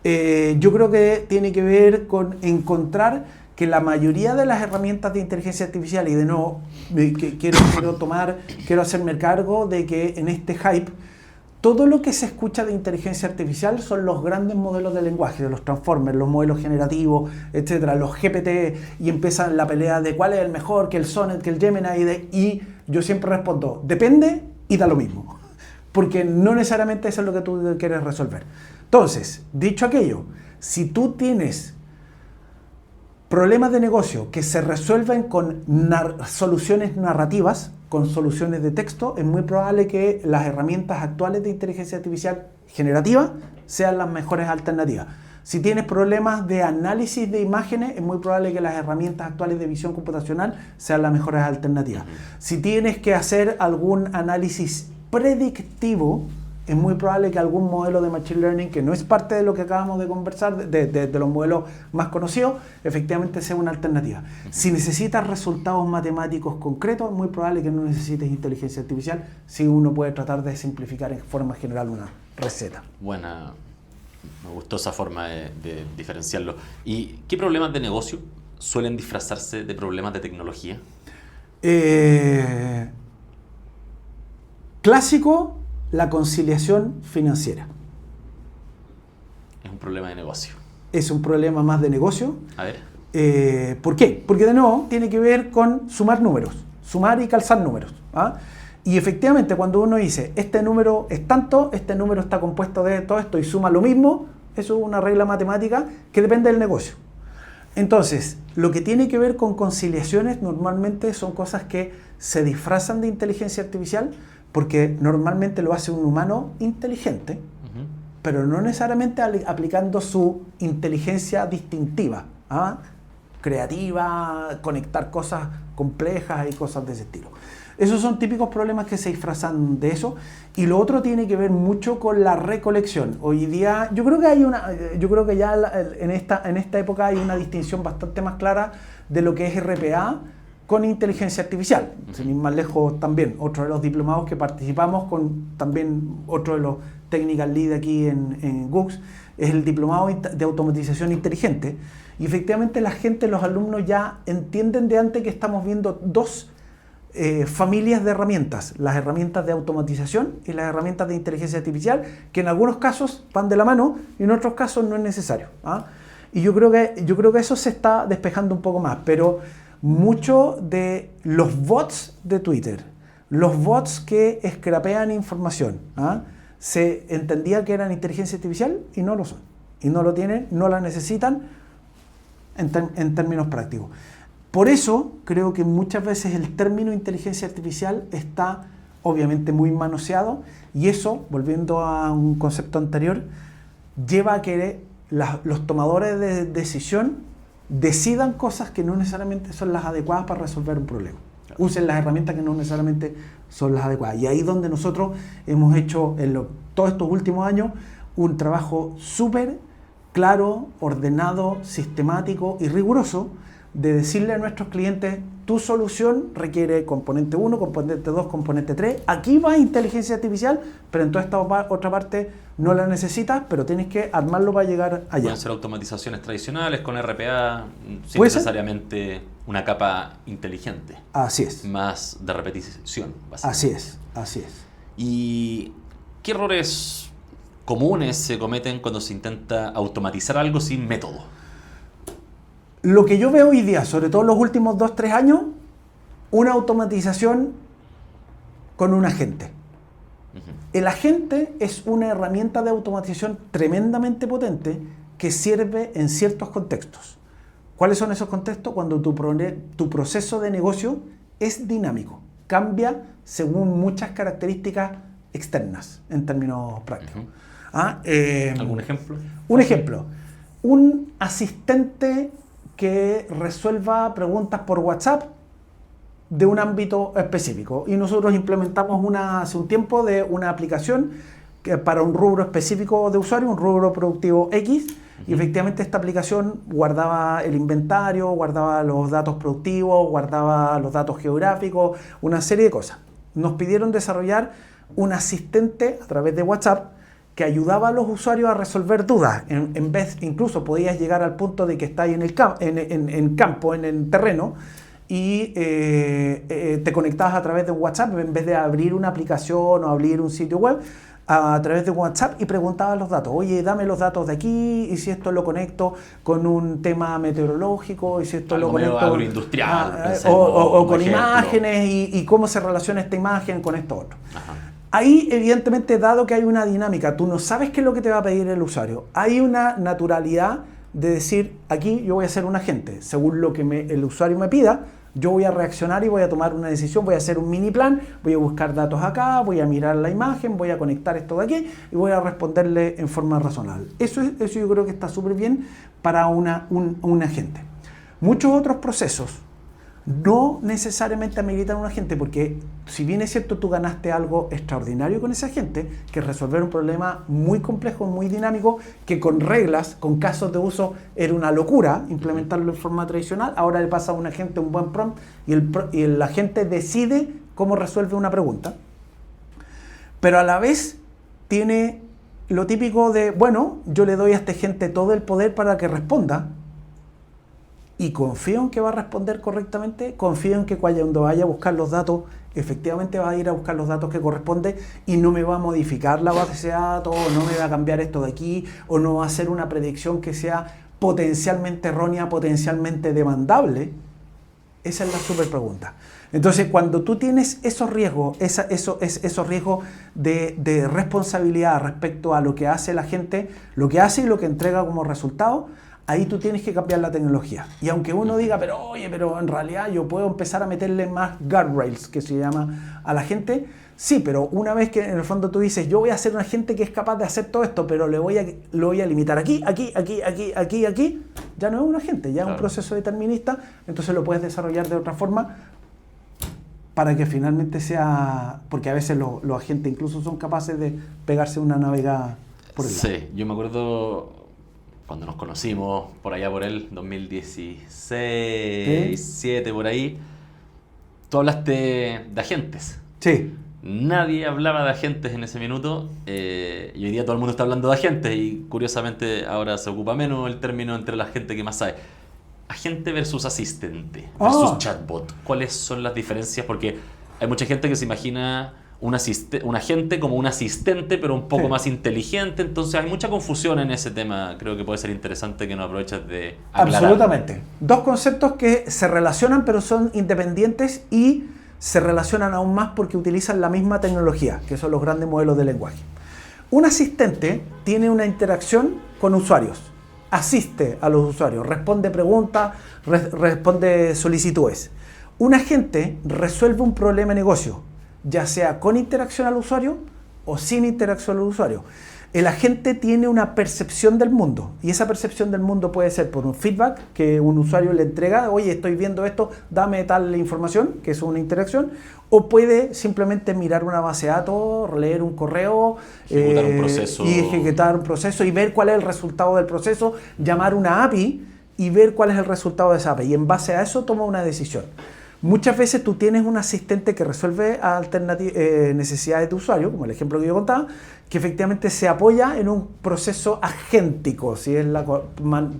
Yo creo que tiene que ver con encontrar que la mayoría de las herramientas de inteligencia artificial, y de nuevo quiero hacerme cargo de que en este hype, todo lo que se escucha de inteligencia artificial son los grandes modelos de lenguaje, los transformers, los modelos generativos, etcétera, los GPT, y empiezan la pelea de cuál es el mejor, que el Sonnet, que el Gemini, y yo siempre respondo, depende y da lo mismo, porque no necesariamente eso es lo que tú quieres resolver. Entonces, dicho aquello, si tú tienes problemas de negocio que se resuelven con soluciones narrativas, con soluciones de texto, es muy probable que las herramientas actuales de inteligencia artificial generativa sean las mejores alternativas. Si tienes problemas de análisis de imágenes, es muy probable que las herramientas actuales de visión computacional sean las mejores alternativas. Si tienes que hacer algún análisis predictivo, es muy probable que algún modelo de Machine Learning, que no es parte de lo que acabamos de conversar, de los modelos más conocidos, efectivamente sea una alternativa. Si necesitas resultados matemáticos concretos, es muy probable que no necesites inteligencia artificial, si uno puede tratar de simplificar en forma general una receta. Buena, me gustó esa forma de diferenciarlo. ¿Y qué problemas de negocio suelen disfrazarse de problemas de tecnología? Clásico, la conciliación financiera. Es un problema de negocio. Es un problema más de negocio. A ver. ¿Por qué? Porque de nuevo tiene que ver con sumar números, sumar y calzar números. ¿Ah? Y efectivamente cuando uno dice, este número es tanto, este número está compuesto de todo esto y suma lo mismo, eso es una regla matemática que depende del negocio. Entonces, lo que tiene que ver con conciliaciones normalmente son cosas que se disfrazan de inteligencia artificial porque normalmente lo hace un humano inteligente, pero no necesariamente aplicando su inteligencia distintiva, ¿ah? Creativa, conectar cosas complejas y cosas de ese estilo. Esos son típicos problemas que se disfrazan de eso. Y lo otro tiene que ver mucho con la recolección. Hoy día, yo creo que ya en esta época hay una distinción bastante más clara de lo que es RPA con inteligencia artificial. Sin ir más lejos también, otro de los diplomados que participamos con también otro de los technical lead aquí en GUX, es el diplomado de automatización inteligente. Y efectivamente la gente, los alumnos ya entienden de antes que estamos viendo dos familias de herramientas, las herramientas de automatización y las herramientas de inteligencia artificial, que en algunos casos van de la mano y en otros casos no es necesario. ¿Ah? Y yo creo que eso se está despejando un poco más, pero mucho de los bots de Twitter, los bots que scrapean información, ¿ah? Se entendía que eran inteligencia artificial y no lo son, y no lo tienen, no la necesitan en términos prácticos. Por eso creo que muchas veces el término inteligencia artificial está obviamente muy manoseado y eso, volviendo a un concepto anterior, lleva a que los tomadores de decisión decidan cosas que no necesariamente son las adecuadas para resolver un problema. Usen las herramientas que no necesariamente son las adecuadas. Y ahí es donde nosotros hemos hecho todos estos últimos años un trabajo súper claro, ordenado, sistemático y riguroso de decirle a nuestros clientes, tu solución requiere componente 1, componente 2, componente 3. Aquí va inteligencia artificial, pero en toda esta otra parte no la necesitas, pero tienes que armarlo para llegar allá. Pueden ser automatizaciones tradicionales con RPA, sin necesariamente una capa inteligente. Así es. Más de repetición, básicamente. Así es. ¿Y qué errores comunes se cometen cuando se intenta automatizar algo sin método? Lo que yo veo hoy día, sobre todo en los últimos 2-3 años, una automatización con un agente. El agente es una herramienta de automatización tremendamente potente que sirve en ciertos contextos. ¿Cuáles son esos contextos? Cuando tu proceso de negocio es dinámico, cambia según muchas características externas en términos prácticos. ¿Algún ejemplo? Un ejemplo, un asistente que resuelva preguntas por WhatsApp de un ámbito específico. Y nosotros implementamos hace un tiempo de una aplicación que para un rubro específico de usuario, un rubro productivo X, y efectivamente esta aplicación guardaba el inventario, guardaba los datos productivos, guardaba los datos geográficos, una serie de cosas. Nos pidieron desarrollar un asistente a través de WhatsApp que ayudaba a los usuarios a resolver dudas. En vez, incluso podías llegar al punto de que estáis en el campo, en el terreno, y te conectabas a través de WhatsApp en vez de abrir una aplicación o abrir un sitio web, a través de WhatsApp, y preguntabas los datos. Oye, dame los datos de aquí, y si esto lo conecto con un tema meteorológico, y si esto algo lo conecto agroindustrial, o con imágenes, y cómo se relaciona esta imagen con esto otro. Ajá. Ahí, evidentemente, dado que hay una dinámica, tú no sabes qué es lo que te va a pedir el usuario. Hay una naturalidad de decir, aquí yo voy a ser un agente. Según lo que el usuario me pida, yo voy a reaccionar y voy a tomar una decisión, voy a hacer un mini plan, voy a buscar datos acá, voy a mirar la imagen, voy a conectar esto de aquí y voy a responderle en forma razonable. Eso yo creo que está súper bien para un agente. Muchos otros procesos no necesariamente ameritan un agente, porque si bien es cierto tú ganaste algo extraordinario con ese agente, que es resolver un problema muy complejo, muy dinámico, que con reglas, con casos de uso era una locura implementarlo en forma tradicional, ahora le pasa a un agente un buen prompt y el agente decide cómo resuelve una pregunta, pero a la vez tiene lo típico de, bueno, yo le doy a este agente todo el poder para que responda, y confío en que va a responder correctamente, confío en que cuando vaya a buscar los datos, efectivamente va a ir a buscar los datos que corresponde y no me va a modificar la base de datos, o no me va a cambiar esto de aquí, o no va a hacer una predicción que sea potencialmente errónea, potencialmente demandable. Esa es la super pregunta. Entonces, cuando tú tienes esos riesgos, esos riesgos de responsabilidad respecto a lo que hace la gente, lo que hace y lo que entrega como resultado, ahí tú tienes que cambiar la tecnología. Y aunque uno diga, pero oye, pero en realidad yo puedo empezar a meterle más guardrails, que se llama, a la gente, sí, pero una vez que en el fondo tú dices, yo voy a ser un agente que es capaz de hacer todo esto, pero lo voy a limitar aquí, ya no es un agente, ya es un proceso determinista, entonces lo puedes desarrollar de otra forma para que finalmente sea, porque a veces los agentes incluso son capaces de pegarse una navegada por el lado. Sí, yo me acuerdo cuando nos conocimos por allá por el 2016, 2017, por ahí, tú hablaste de agentes. Sí. Nadie hablaba de agentes en ese minuto y hoy día todo el mundo está hablando de agentes y curiosamente ahora se ocupa menos el término entre la gente que más sabe. Agente versus asistente versus chatbot. ¿Cuáles son las diferencias? Porque hay mucha gente que se imagina un agente como un asistente pero un poco más inteligente, entonces hay mucha confusión en ese tema. Creo que puede ser interesante que nos aproveches de aclarar. Absolutamente. Dos conceptos que se relacionan pero son independientes y se relacionan aún más porque utilizan la misma tecnología, que son los grandes modelos de lenguaje. Un asistente tiene una interacción con usuarios, asiste a los usuarios, responde preguntas, responde solicitudes. Un agente resuelve un problema de negocio, ya sea con interacción al usuario o sin interacción al usuario. El agente tiene una percepción del mundo y esa percepción del mundo puede ser por un feedback que un usuario le entrega, oye, estoy viendo esto, dame tal información, que es una interacción, o puede simplemente mirar una base de datos, leer un correo ejecutar un proceso. Y ejecutar un proceso y ver cuál es el resultado del proceso, llamar una API y ver cuál es el resultado de esa API y en base a eso toma una decisión. Muchas veces tú tienes un asistente que resuelve necesidades de usuario, como el ejemplo que yo contaba, que efectivamente se apoya en un proceso agéntico, si es el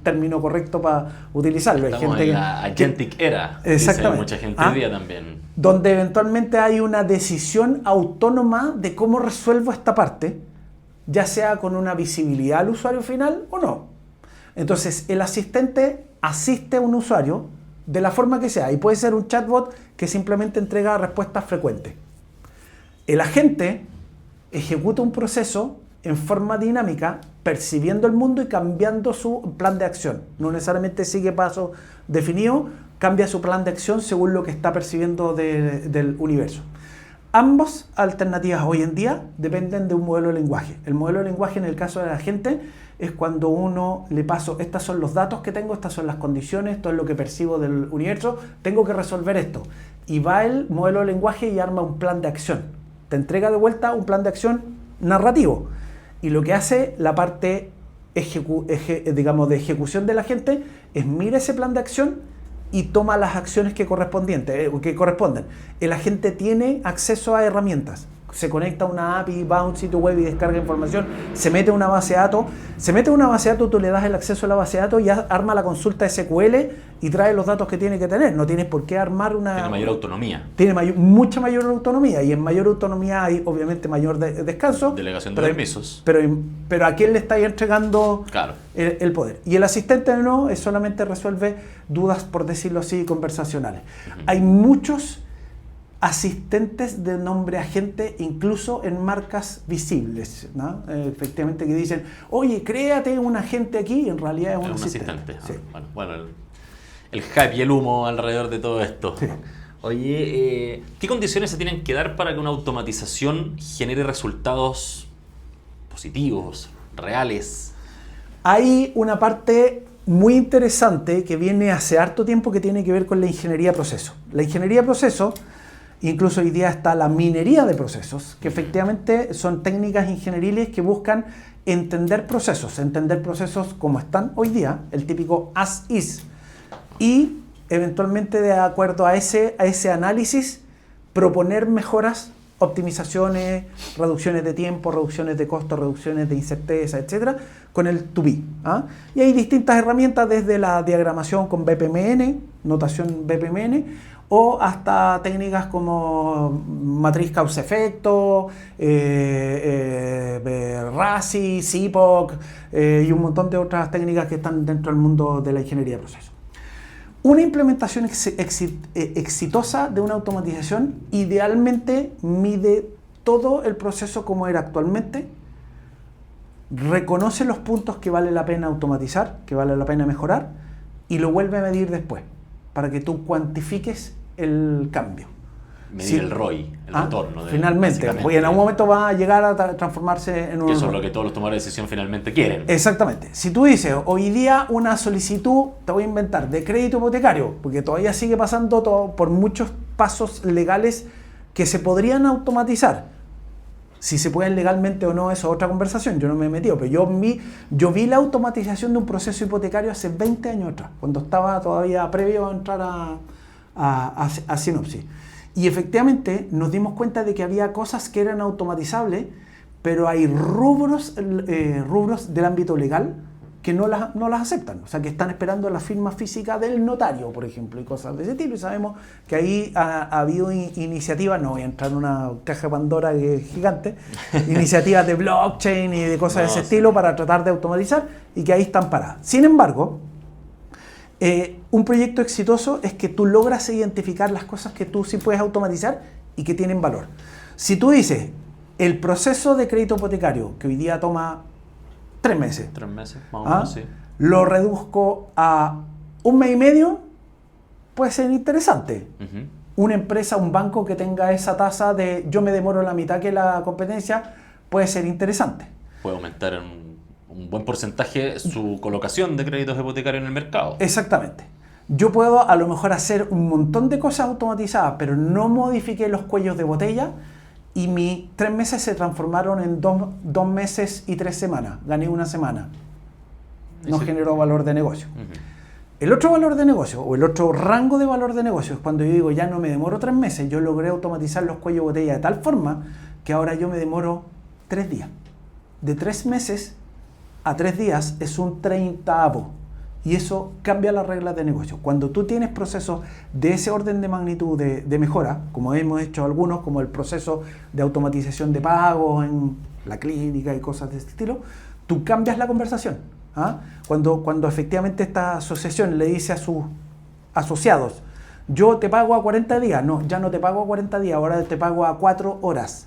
término correcto para utilizarlo. Estamos en la agentic era, exactamente. Dice mucha gente hoy día también. Donde eventualmente hay una decisión autónoma de cómo resuelvo esta parte, ya sea con una visibilidad al usuario final o no. Entonces, el asistente asiste a un usuario de la forma que sea, y puede ser un chatbot que simplemente entrega respuestas frecuentes. El agente ejecuta un proceso en forma dinámica, percibiendo el mundo y cambiando su plan de acción. No necesariamente sigue paso definido, cambia su plan de acción según lo que está percibiendo del universo. Ambas alternativas hoy en día dependen de un modelo de lenguaje. El modelo de lenguaje en el caso del agente es cuando uno le paso, estos son los datos que tengo, estas son las condiciones, esto es lo que percibo del universo, tengo que resolver esto. Y va el modelo de lenguaje y arma un plan de acción. Te entrega de vuelta un plan de acción narrativo. Y lo que hace la parte digamos, de ejecución de la gente es mira ese plan de acción y toma las acciones que corresponden. El agente tiene acceso a herramientas. Se conecta a una API, va a un sitio web y descarga información, se mete a una base de datos. Tú le das el acceso a la base de datos y arma la consulta SQL y trae los datos que tiene que tener. No tienes por qué armar una... Tiene mayor autonomía. Tiene mucha mayor autonomía y en mayor autonomía hay obviamente mayor descanso. Delegación de permisos. Pero ¿a quién le estáis entregando el poder? Y el asistente no, solamente resuelve dudas, por decirlo así, conversacionales. Hay muchos asistentes de nombre agente, incluso en marcas visibles, ¿no? Efectivamente, que dicen, oye, créate un agente aquí, y en realidad es un asistente. Sí. Bueno, el hype y el humo alrededor de todo esto. Sí. Oye, ¿qué condiciones se tienen que dar para que una automatización genere resultados positivos, reales? Hay una parte muy interesante que viene hace harto tiempo que tiene que ver con la ingeniería de proceso. La ingeniería de proceso, incluso hoy día está la minería de procesos, que efectivamente son técnicas ingenieriles que buscan entender procesos como están hoy día, el típico as is, y eventualmente de acuerdo a ese análisis proponer mejoras optimizaciones, reducciones de tiempo, reducciones de costos, reducciones de incerteza, etcétera, con el to be. Y hay distintas herramientas desde la diagramación con BPMN, notación BPMN, o hasta técnicas como matriz causa-efecto, RASI, CIPOC y un montón de otras técnicas que están dentro del mundo de la ingeniería de procesos. Una implementación exitosa de una automatización idealmente mide todo el proceso como era actualmente, reconoce los puntos que vale la pena automatizar, que vale la pena mejorar, y lo vuelve a medir después, para que tú cuantifiques el cambio. Medir el ROI, el retorno. Finalmente, porque en algún momento va a llegar a transformarse en un... Que eso es lo que todos los tomadores de decisión finalmente quieren. Exactamente. Si tú dices, hoy día una solicitud, te voy a inventar, de crédito hipotecario, porque todavía sigue pasando todo por muchos pasos legales que se podrían automatizar. Si se pueden legalmente o no, eso es otra conversación, yo no me he metido, pero yo vi la automatización de un proceso hipotecario hace 20 años atrás, cuando estaba todavía previo a entrar a Synopsys. Y efectivamente nos dimos cuenta de que había cosas que eran automatizables, pero hay rubros del ámbito legal que no las aceptan. O sea, que están esperando la firma física del notario, por ejemplo, y cosas de ese tipo. Y sabemos que ahí ha habido iniciativas, no voy a entrar en una caja de Pandora que es gigante, iniciativas de blockchain y de cosas de ese estilo para tratar de automatizar y que ahí están paradas. Sin embargo, un proyecto exitoso es que tú logras identificar las cosas que tú sí puedes automatizar y que tienen valor. Si tú dices, el proceso de crédito hipotecario, que hoy día toma 3 meses. 3 meses, más o menos, sí. Lo reduzco a 1 mes y medio, puede ser interesante. Una empresa, un banco que tenga esa tasa de yo me demoro la mitad que la competencia, puede ser interesante. Puede aumentar en un buen porcentaje su colocación de créditos hipotecarios en el mercado. Exactamente. Yo puedo a lo mejor hacer un montón de cosas automatizadas, pero no modifiqué los cuellos de botella y mis 3 meses se transformaron en 2 meses y 3 semanas. Gané 1 semana. No generó valor de negocio. El otro valor de negocio, o el otro rango de valor de negocio, es cuando yo digo ya no me demoro 3 meses, yo logré automatizar los cuellos de botella de tal forma que ahora yo me demoro 3 días. De 3 meses a 3 días es un 30avo. Y eso cambia las reglas de negocio. Cuando tú tienes procesos de ese orden de magnitud de mejora, como hemos hecho algunos, como el proceso de automatización de pagos en la clínica y cosas de este estilo, tú cambias la conversación. Cuando efectivamente esta asociación le dice a sus asociados, yo te pago a 40 días, no, ya no te pago a 40 días, ahora te pago a 4 horas.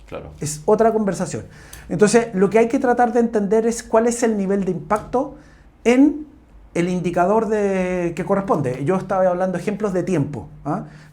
Claro. Es otra conversación. Entonces, lo que hay que tratar de entender es cuál es el nivel de impacto en el indicador que corresponde. Yo estaba hablando de ejemplos de tiempo,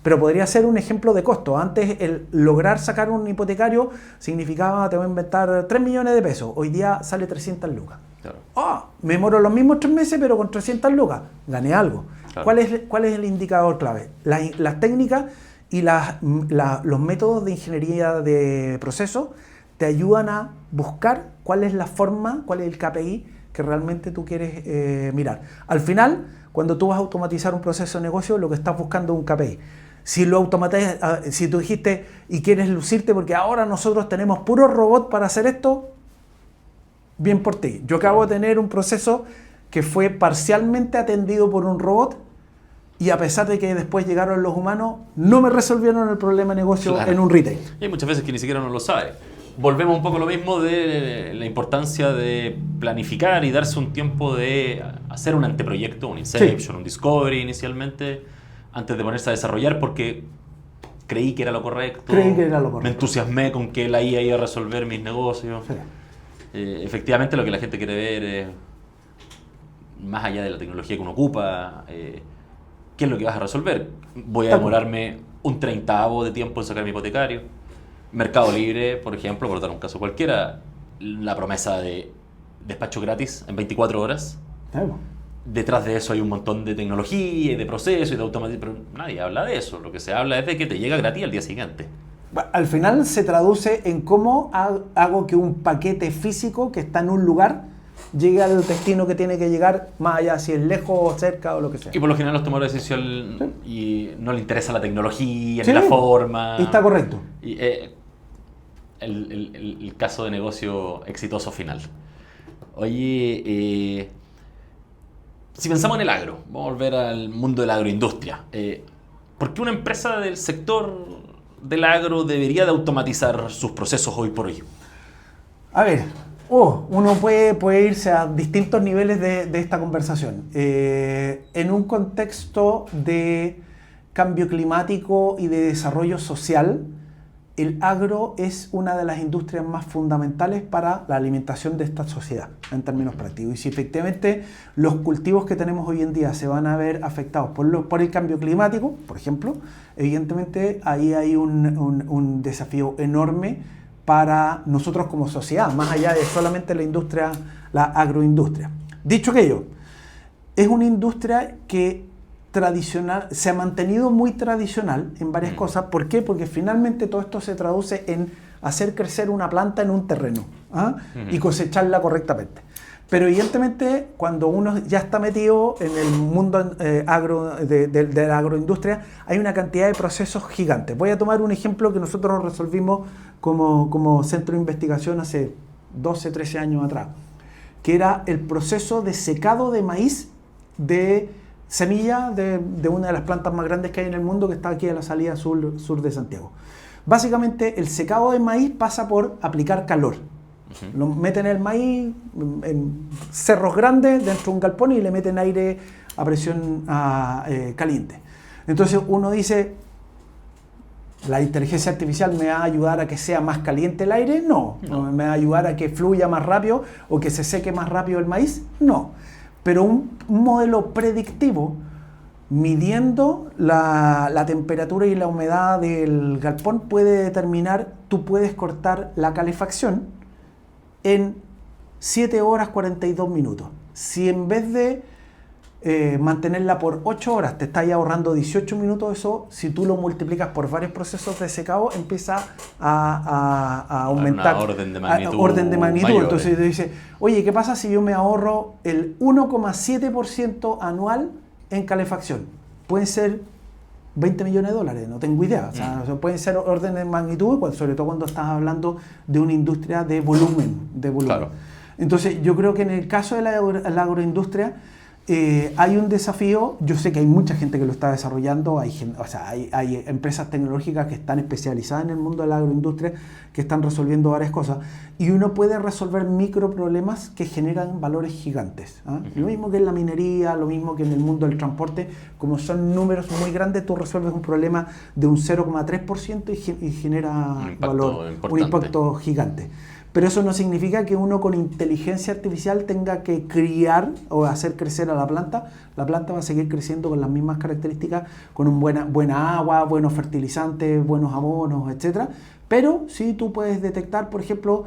pero podría ser un ejemplo de costo. Antes, el lograr sacar un hipotecario significaba, te voy a inventar, 3 millones de pesos. Hoy día sale 300 lucas. Claro. Me demoro los mismos 3 meses, pero con 300 lucas. Gané algo. Claro. ¿Cuál es el indicador clave? Las técnicas y los métodos de ingeniería de proceso te ayudan a buscar cuál es la forma, cuál es el KPI que realmente tú quieres mirar. Al final, cuando tú vas a automatizar un proceso de negocio, lo que estás buscando es un KPI. Si tú dijiste y quieres lucirte porque ahora nosotros tenemos puros robots para hacer esto, bien por ti. Yo acabo de tener un proceso que fue parcialmente atendido por un robot y a pesar de que después llegaron los humanos, no me resolvieron el problema de negocio en un retail. Y hay muchas veces que ni siquiera uno lo sabe. Volvemos un poco a lo mismo de la importancia de planificar y darse un tiempo de hacer un anteproyecto, un Inception, un Discovery inicialmente, antes de ponerse a desarrollar, porque creí que era lo correcto. Me entusiasmé con que la IA iba a resolver mis negocios. Sí. Efectivamente, lo que la gente quiere ver es, más allá de la tecnología que uno ocupa, ¿qué es lo que vas a resolver? Voy a demorarme un 30avo de tiempo en sacar mi hipotecario. Mercado Libre, por ejemplo, por dar un caso cualquiera, la promesa de despacho gratis en 24 horas. Detrás de eso hay un montón de tecnología y de procesos y de automatización, pero nadie habla de eso. Lo que se habla es de que te llega gratis al día siguiente. Al final se traduce en cómo hago que un paquete físico que está en un lugar llegue al destino que tiene que llegar, más allá si es lejos o cerca o lo que sea. Y por lo general los tomadores de decisión y no le interesa la tecnología, Sí, ni la forma. y está correcto. Y, el caso de negocio exitoso final. Oye, si pensamos en el agro, vamos a volver al mundo de la agroindustria. ¿Por qué una empresa del sector del agro debería de automatizar sus procesos hoy por hoy? A ver, uno puede irse a distintos niveles de esta conversación. En un contexto de cambio climático y de desarrollo social, el agro es una de las industrias más fundamentales para la alimentación de esta sociedad, en términos prácticos. Y si efectivamente los cultivos que tenemos hoy en día se van a ver afectados por el cambio climático, por ejemplo, evidentemente ahí hay un desafío enorme para nosotros como sociedad, más allá de solamente la industria, la agroindustria. Dicho aquello, es una industria que tradicional, se ha mantenido muy tradicional en varias cosas. ¿Por qué? Porque finalmente todo esto se traduce en hacer crecer una planta en un terreno y cosecharla correctamente. Pero evidentemente cuando uno ya está metido en el mundo de la agroindustria, hay una cantidad de procesos gigantes. Voy a tomar un ejemplo que nosotros resolvimos como centro de investigación hace 12, 13 años atrás, que era el proceso de secado de maíz de semilla de una de las plantas más grandes que hay en el mundo, que está aquí a la salida sur de Santiago. Básicamente el secado de maíz pasa por aplicar calor. Lo meten el maíz en cerros grandes dentro de un galpón y le meten aire a presión caliente. Entonces uno dice, ¿la inteligencia artificial me va a ayudar a que sea más caliente el aire? No. ¿Me va a ayudar a que fluya más rápido o que se seque más rápido el maíz? No. Pero un modelo predictivo, midiendo la temperatura y la humedad del galpón, puede determinar, tú puedes cortar la calefacción en 7 horas 42 minutos. Si en vez de mantenerla por 8 horas te estás ahorrando 18 minutos, eso, si tú lo multiplicas por varios procesos de secado, empieza a aumentar. Una orden de magnitud. Mayor. Entonces te dice, oye, ¿qué pasa si yo me ahorro el 1,7% anual en calefacción? Pueden ser 20 millones de dólares, no tengo idea. O sea, pueden ser órdenes de magnitud, sobre todo cuando estás hablando de una industria de volumen. Claro. Entonces, yo creo que en el caso de la agroindustria, hay un desafío. Yo sé que hay mucha gente que lo está desarrollando, hay empresas tecnológicas que están especializadas en el mundo de la agroindustria, que están resolviendo varias cosas, y uno puede resolver microproblemas que generan valores gigantes. Lo mismo que en la minería, lo mismo que en el mundo del transporte, como son números muy grandes, tú resuelves un problema de un 0,3% y genera un impacto gigante. Pero eso no significa que uno con inteligencia artificial tenga que criar o hacer crecer a la planta. La planta va a seguir creciendo con las mismas características, con buena agua, buenos fertilizantes, buenos abonos, etc. Pero sí tú puedes detectar, por ejemplo,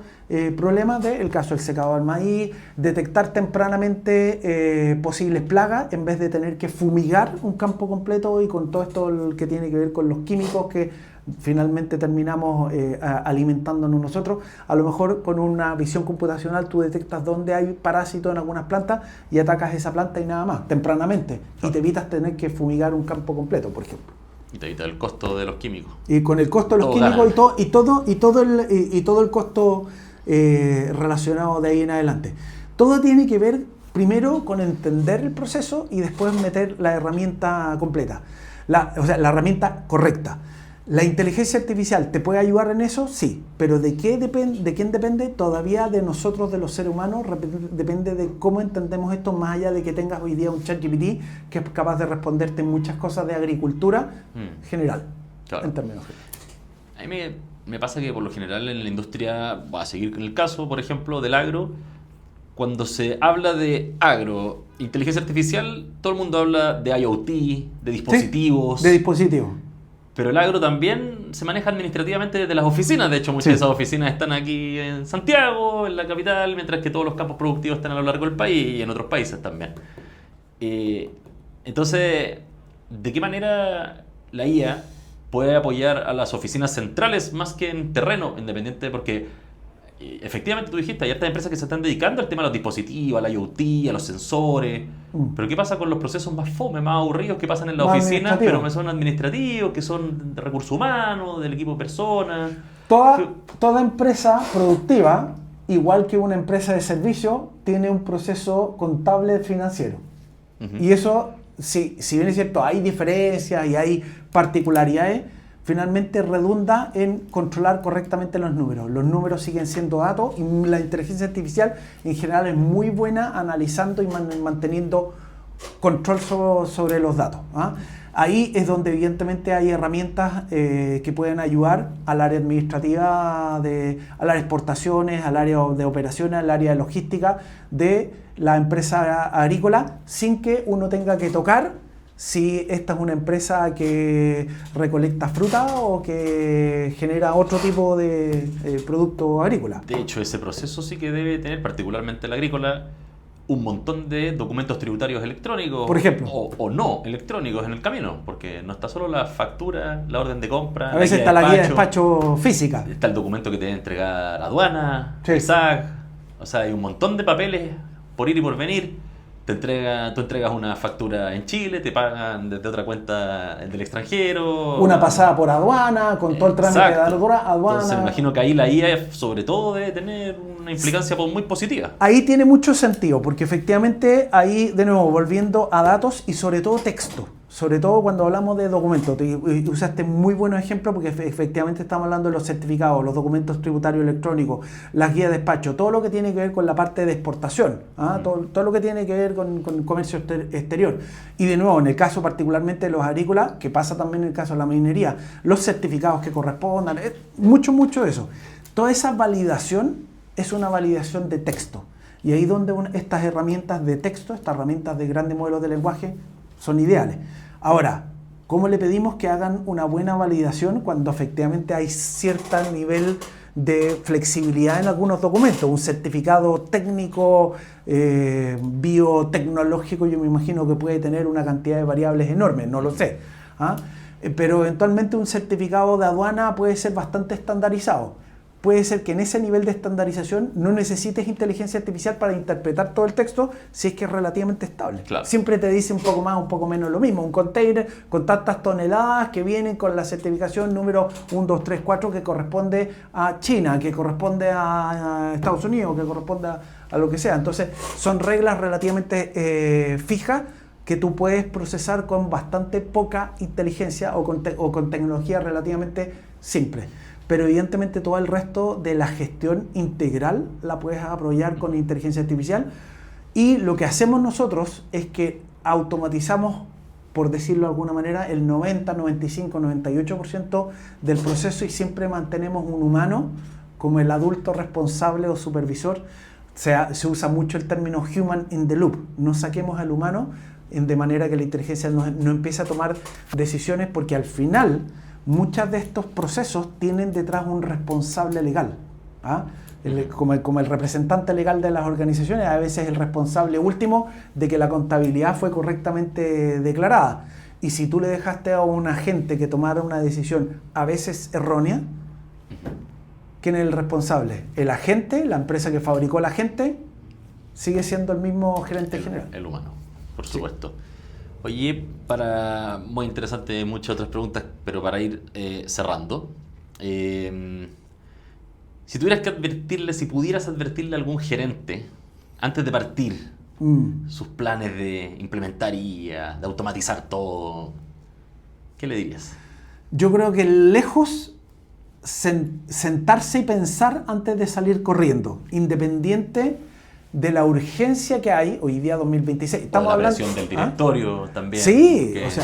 problemas del caso del secado del maíz, detectar tempranamente posibles plagas en vez de tener que fumigar un campo completo y con todo esto que tiene que ver con los químicos que finalmente terminamos alimentándonos nosotros. A lo mejor con una visión computacional tú detectas dónde hay parásitos en algunas plantas y atacas esa planta y nada más, tempranamente. Y te evitas tener que fumigar un campo completo, por ejemplo. Y te evita el costo de los químicos. Y con el costo de los químicos y todo el costo relacionado de ahí en adelante. Todo tiene que ver primero con entender el proceso y después meter la herramienta completa. La herramienta correcta. ¿La inteligencia artificial te puede ayudar en eso? Sí, pero ¿de quién depende? Todavía de nosotros, de los seres humanos, depende de cómo entendemos esto, más allá de que tengas hoy día un ChatGPT que es capaz de responderte muchas cosas de agricultura general, claro. En términos generales. A mí me pasa que por lo general en la industria, voy a seguir con el caso, por ejemplo, del agro, cuando se habla de agro, inteligencia artificial, todo el mundo habla de IoT, de dispositivos. Sí, de dispositivos. Pero el agro también se maneja administrativamente desde las oficinas. De hecho, muchas de esas oficinas están aquí en Santiago, en la capital, mientras que todos los campos productivos están a lo largo del país y en otros países también. Entonces, ¿de qué manera la IA puede apoyar a las oficinas centrales más que en terreno independiente? Porque efectivamente tú dijiste, hay estas empresas que se están dedicando al tema de los dispositivos, a la IoT, a los sensores. Pero ¿qué pasa con los procesos más fome, más aburridos que pasan en la Más oficina, pero administrativo. que son administrativos, que son de recursos humanos, del equipo de personas? Toda empresa productiva, igual que una empresa de servicio, tiene un proceso contable financiero. Y eso, si bien es cierto, hay diferencias y hay particularidades, finalmente redunda en controlar correctamente los números. Los números siguen siendo datos y la inteligencia artificial en general es muy buena analizando y manteniendo control sobre los datos. Ahí es donde evidentemente hay herramientas que pueden ayudar al área administrativa, a las exportaciones, al área de operaciones, al área de logística de la empresa agrícola, sin que uno tenga que tocar si esta es una empresa que recolecta fruta o que genera otro tipo de producto agrícola. De hecho, ese proceso sí que debe tener, particularmente el agrícola, un montón de documentos tributarios electrónicos, por ejemplo, o no electrónicos en el camino, porque no está solo la factura, la orden de compra, a veces está la guía de despacho física, está el documento que te debe entregar aduana, sí. el SAC, o sea, hay un montón de papeles por ir y por venir. Tú entregas una factura en Chile, te pagan desde otra cuenta del extranjero. Una pasada por aduana, con todo el trámite de aduana. Entonces me imagino que ahí la IA sobre todo debe tener una implicancia muy positiva. Ahí tiene mucho sentido, porque efectivamente ahí, de nuevo, volviendo a datos y sobre todo texto. Sobre todo cuando hablamos de documentos. Usaste muy buenos ejemplos porque efectivamente estamos hablando de los certificados, los documentos tributarios electrónicos, las guías de despacho, todo lo que tiene que ver con la parte de exportación, todo lo que tiene que ver con comercio exterior. Y de nuevo, en el caso particularmente de los agrícolas, que pasa también en el caso de la minería, los certificados que correspondan, mucho de eso. Toda esa validación es una validación de texto. Y ahí donde estas herramientas de texto, estas herramientas de grandes modelos de lenguaje, son ideales. Ahora, ¿cómo le pedimos que hagan una buena validación cuando efectivamente hay cierto nivel de flexibilidad en algunos documentos? Un certificado técnico, biotecnológico, yo me imagino que puede tener una cantidad de variables enormes, no lo sé. Pero eventualmente un certificado de aduana puede ser bastante estandarizado. Puede ser que en ese nivel de estandarización no necesites inteligencia artificial para interpretar todo el texto si es que es relativamente estable. Claro. Siempre te dice un poco más, un poco menos lo mismo. Un container con tantas toneladas que vienen con la certificación número 1, 2, 3, 4 que corresponde a China, que corresponde a Estados Unidos, que corresponde a lo que sea. Entonces son reglas relativamente fijas que tú puedes procesar con bastante poca inteligencia o con tecnología relativamente simple. Pero evidentemente todo el resto de la gestión integral la puedes apoyar con inteligencia artificial. Y lo que hacemos nosotros es que automatizamos, por decirlo de alguna manera, el 90, 95, 98% del proceso y siempre mantenemos un humano como el adulto responsable o supervisor. Se usa mucho el término human in the loop. No saquemos al humano de manera que la inteligencia no empiece a tomar decisiones, porque al final muchos de estos procesos tienen detrás un responsable legal. Como el representante legal de las organizaciones, a veces el responsable último de que la contabilidad fue correctamente declarada. Y si tú le dejaste a un agente que tomara una decisión a veces errónea, ¿quién es el responsable? El agente, la empresa que fabricó el agente, sigue siendo el mismo gerente general. El humano, por supuesto. Oye, muy interesante, muchas otras preguntas, pero para ir cerrando, si tuvieras que advertirle, si pudieras advertirle a algún gerente antes de partir sus planes de implementar IA, de automatizar todo, ¿qué le dirías? Yo creo que lejos sentarse y pensar antes de salir corriendo, independiente de la urgencia que hay hoy día 2026. Estamos hablando de la presión del directorio también. Sí, o sea,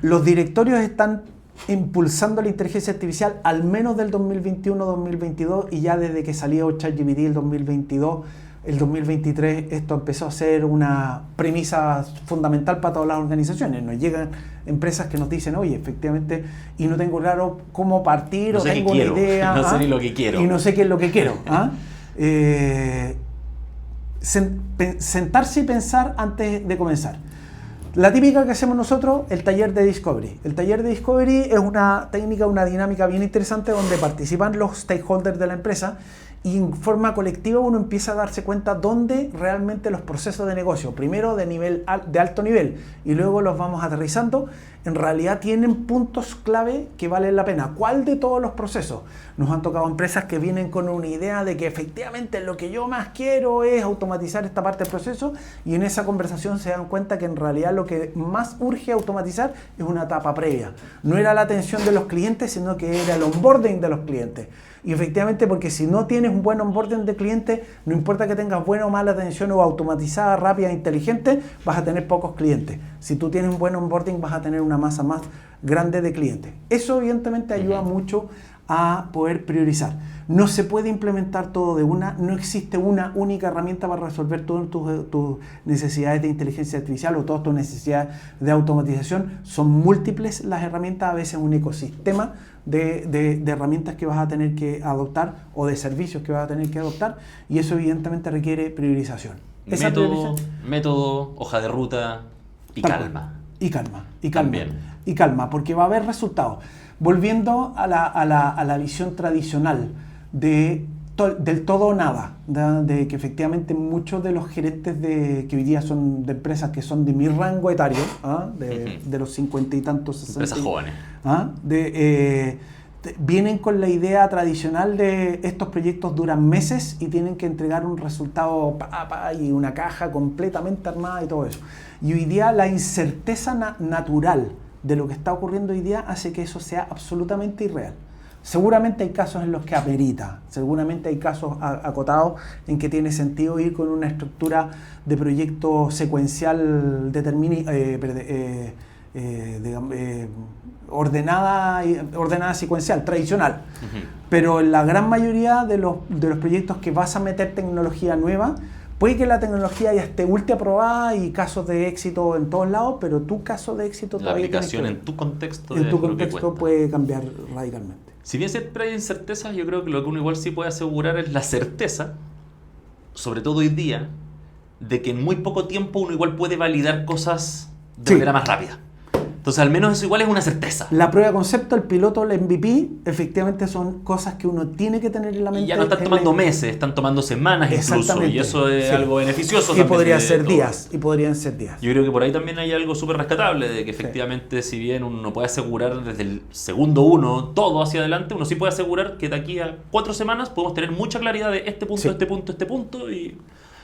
los directorios están impulsando la inteligencia artificial al menos del 2021-2022 y ya desde que salió ChatGPT el 2022, el 2023 esto empezó a ser una premisa fundamental para todas las organizaciones. Nos llegan empresas que nos dicen, oye, efectivamente, y no tengo claro cómo partir, no o tengo una idea. No sé ni lo que quiero. Y no sé qué es lo que quiero. Sentarse y pensar antes de comenzar. La típica que hacemos nosotros, el taller de Discovery. El taller de Discovery es una técnica, una dinámica bien interesante donde participan los stakeholders de la empresa y en forma colectiva uno empieza a darse cuenta dónde realmente los procesos de negocio, primero de alto nivel y luego los vamos aterrizando, en realidad tienen puntos clave que valen la pena. ¿Cuál de todos los procesos? Nos han tocado empresas que vienen con una idea de que efectivamente lo que yo más quiero es automatizar esta parte del proceso y en esa conversación se dan cuenta que en realidad lo que más urge automatizar es una etapa previa. No era la atención de los clientes, sino que era el onboarding de los clientes. Y efectivamente, porque si no tienes un buen onboarding de clientes, no importa que tengas buena o mala atención o automatizada, rápida, inteligente, vas a tener pocos clientes. Si tú tienes un buen onboarding, vas a tener una masa más grande de clientes. Eso evidentemente ayuda mucho a poder priorizar. No se puede implementar todo de una, no existe una única herramienta para resolver todas tus necesidades de inteligencia artificial o todas tus necesidades de automatización. Son múltiples las herramientas, a veces un ecosistema de herramientas que vas a tener que adoptar o de servicios que vas a tener que adoptar y eso evidentemente requiere priorización. Método, hoja de ruta y calma. Y calma. También. Y calma, porque va a haber resultados. Volviendo a la visión tradicional del todo o nada, de que efectivamente muchos de los gerentes que hoy día son de empresas que son de mi rango etario, de los 50 y tantos, 60. Empresas jóvenes. Vienen con la idea tradicional de estos proyectos duran meses y tienen que entregar un resultado y una caja completamente armada y todo eso. Y hoy día la incerteza natural de lo que está ocurriendo hoy día hace que eso sea absolutamente irreal. Seguramente hay casos en los que amerita, seguramente hay casos acotados en que tiene sentido ir con una estructura de proyecto secuencial ordenada secuencial, tradicional. Pero en la gran mayoría de los proyectos que vas a meter tecnología nueva, puede que la tecnología ya esté ultra aprobada y casos de éxito en todos lados, pero tu caso de éxito la aplicación en tu contexto puede cambiar radicalmente. Si bien siempre hay incertezas, yo creo que lo que uno igual sí puede asegurar es la certeza, sobre todo hoy día, de que en muy poco tiempo uno igual puede validar cosas de manera más rápida. Entonces, al menos eso igual es una certeza. La prueba de concepto, el piloto, el MVP, efectivamente son cosas que uno tiene que tener en la mente. Y ya no están tomando meses, están tomando semanas incluso. Y eso es algo beneficioso y también. Podrían ser días. Yo creo que por ahí también hay algo súper rescatable, de que efectivamente, si bien uno no puede asegurar desde el segundo uno todo hacia adelante, uno sí puede asegurar que de aquí a 4 semanas podemos tener mucha claridad de este punto, este punto, y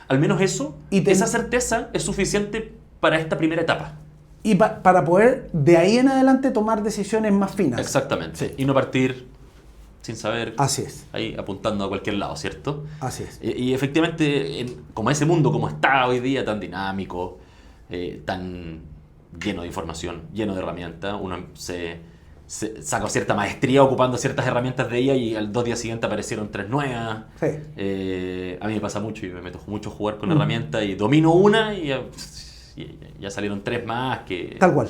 al menos eso, esa certeza es suficiente para esta primera etapa. Y para poder de ahí en adelante tomar decisiones más finas. Exactamente. Sí. Y no partir sin saber. Así es. Ahí apuntando a cualquier lado, ¿cierto? Así es. Y efectivamente, como ese mundo como está hoy día, tan dinámico, tan lleno de información, lleno de herramientas, uno se saca cierta maestría ocupando ciertas herramientas de ella y al 2 días siguientes aparecieron 3 nuevas. Sí. A mí me pasa mucho y me meto mucho a jugar con herramientas y domino una y ya salieron 3 más que... Tal cual.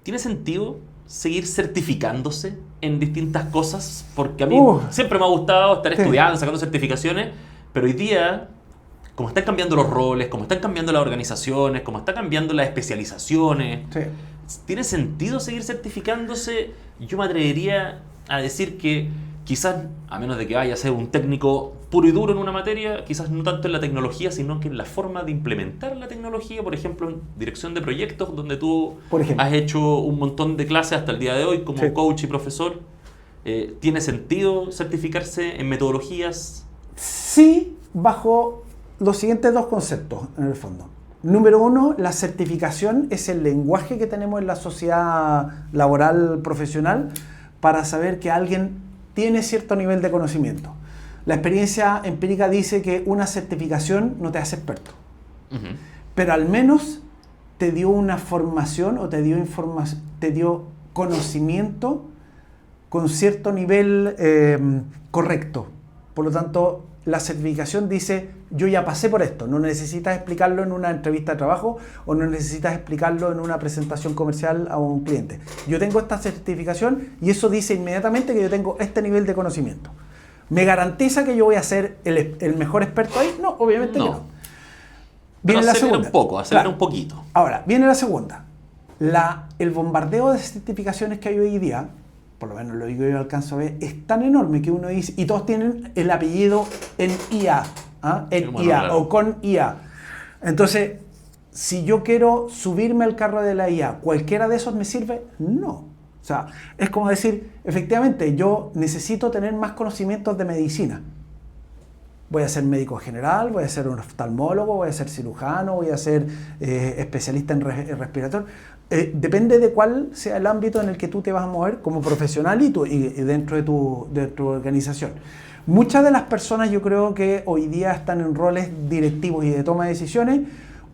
¿Tiene sentido seguir certificándose en distintas cosas? Porque a mí siempre me ha gustado estar estudiando, sacando certificaciones, pero hoy día, como están cambiando los roles, como están cambiando las organizaciones, como están cambiando las especializaciones, ¿tiene sentido seguir certificándose? Yo me atrevería a decir que quizás, a menos de que vaya a ser un técnico puro y duro en una materia, quizás no tanto en la tecnología, sino que en la forma de implementar la tecnología, por ejemplo, en dirección de proyectos, donde tú has hecho un montón de clases hasta el día de hoy como coach y profesor. ¿Tiene sentido certificarse en metodologías? Sí, bajo los siguientes 2 conceptos, en el fondo. Número 1, la certificación es el lenguaje que tenemos en la sociedad laboral profesional para saber que alguien tiene cierto nivel de conocimiento. La experiencia empírica dice que una certificación no te hace experto, pero al menos te dio una formación o te dio conocimiento con cierto nivel correcto. Por lo tanto, la certificación dice, yo ya pasé por esto, no necesitas explicarlo en una entrevista de trabajo o no necesitas explicarlo en una presentación comercial a un cliente. Yo tengo esta certificación y eso dice inmediatamente que yo tengo este nivel de conocimiento. ¿Me garantiza que yo voy a ser el mejor experto ahí? No, obviamente no. Viene la acelera segunda. un poco, acelera Claro. un poquito. Ahora, viene la segunda. El bombardeo de certificaciones que hay hoy día, por lo menos lo digo yo alcanzo a ver, es tan enorme que uno dice, y todos tienen el apellido en IA, ¿ah? En Sí, bueno, IA claro. o con IA. Entonces, si yo quiero subirme al carro de la IA, ¿cualquiera de esos me sirve? No. O sea, es como decir, efectivamente, yo necesito tener más conocimientos de medicina. Voy a ser médico general, voy a ser un oftalmólogo, voy a ser cirujano, voy a ser especialista en respiratorio. Depende de cuál sea el ámbito en el que tú te vas a mover como profesional y dentro de tu organización. Muchas de las personas yo creo que hoy día están en roles directivos y de toma de decisiones,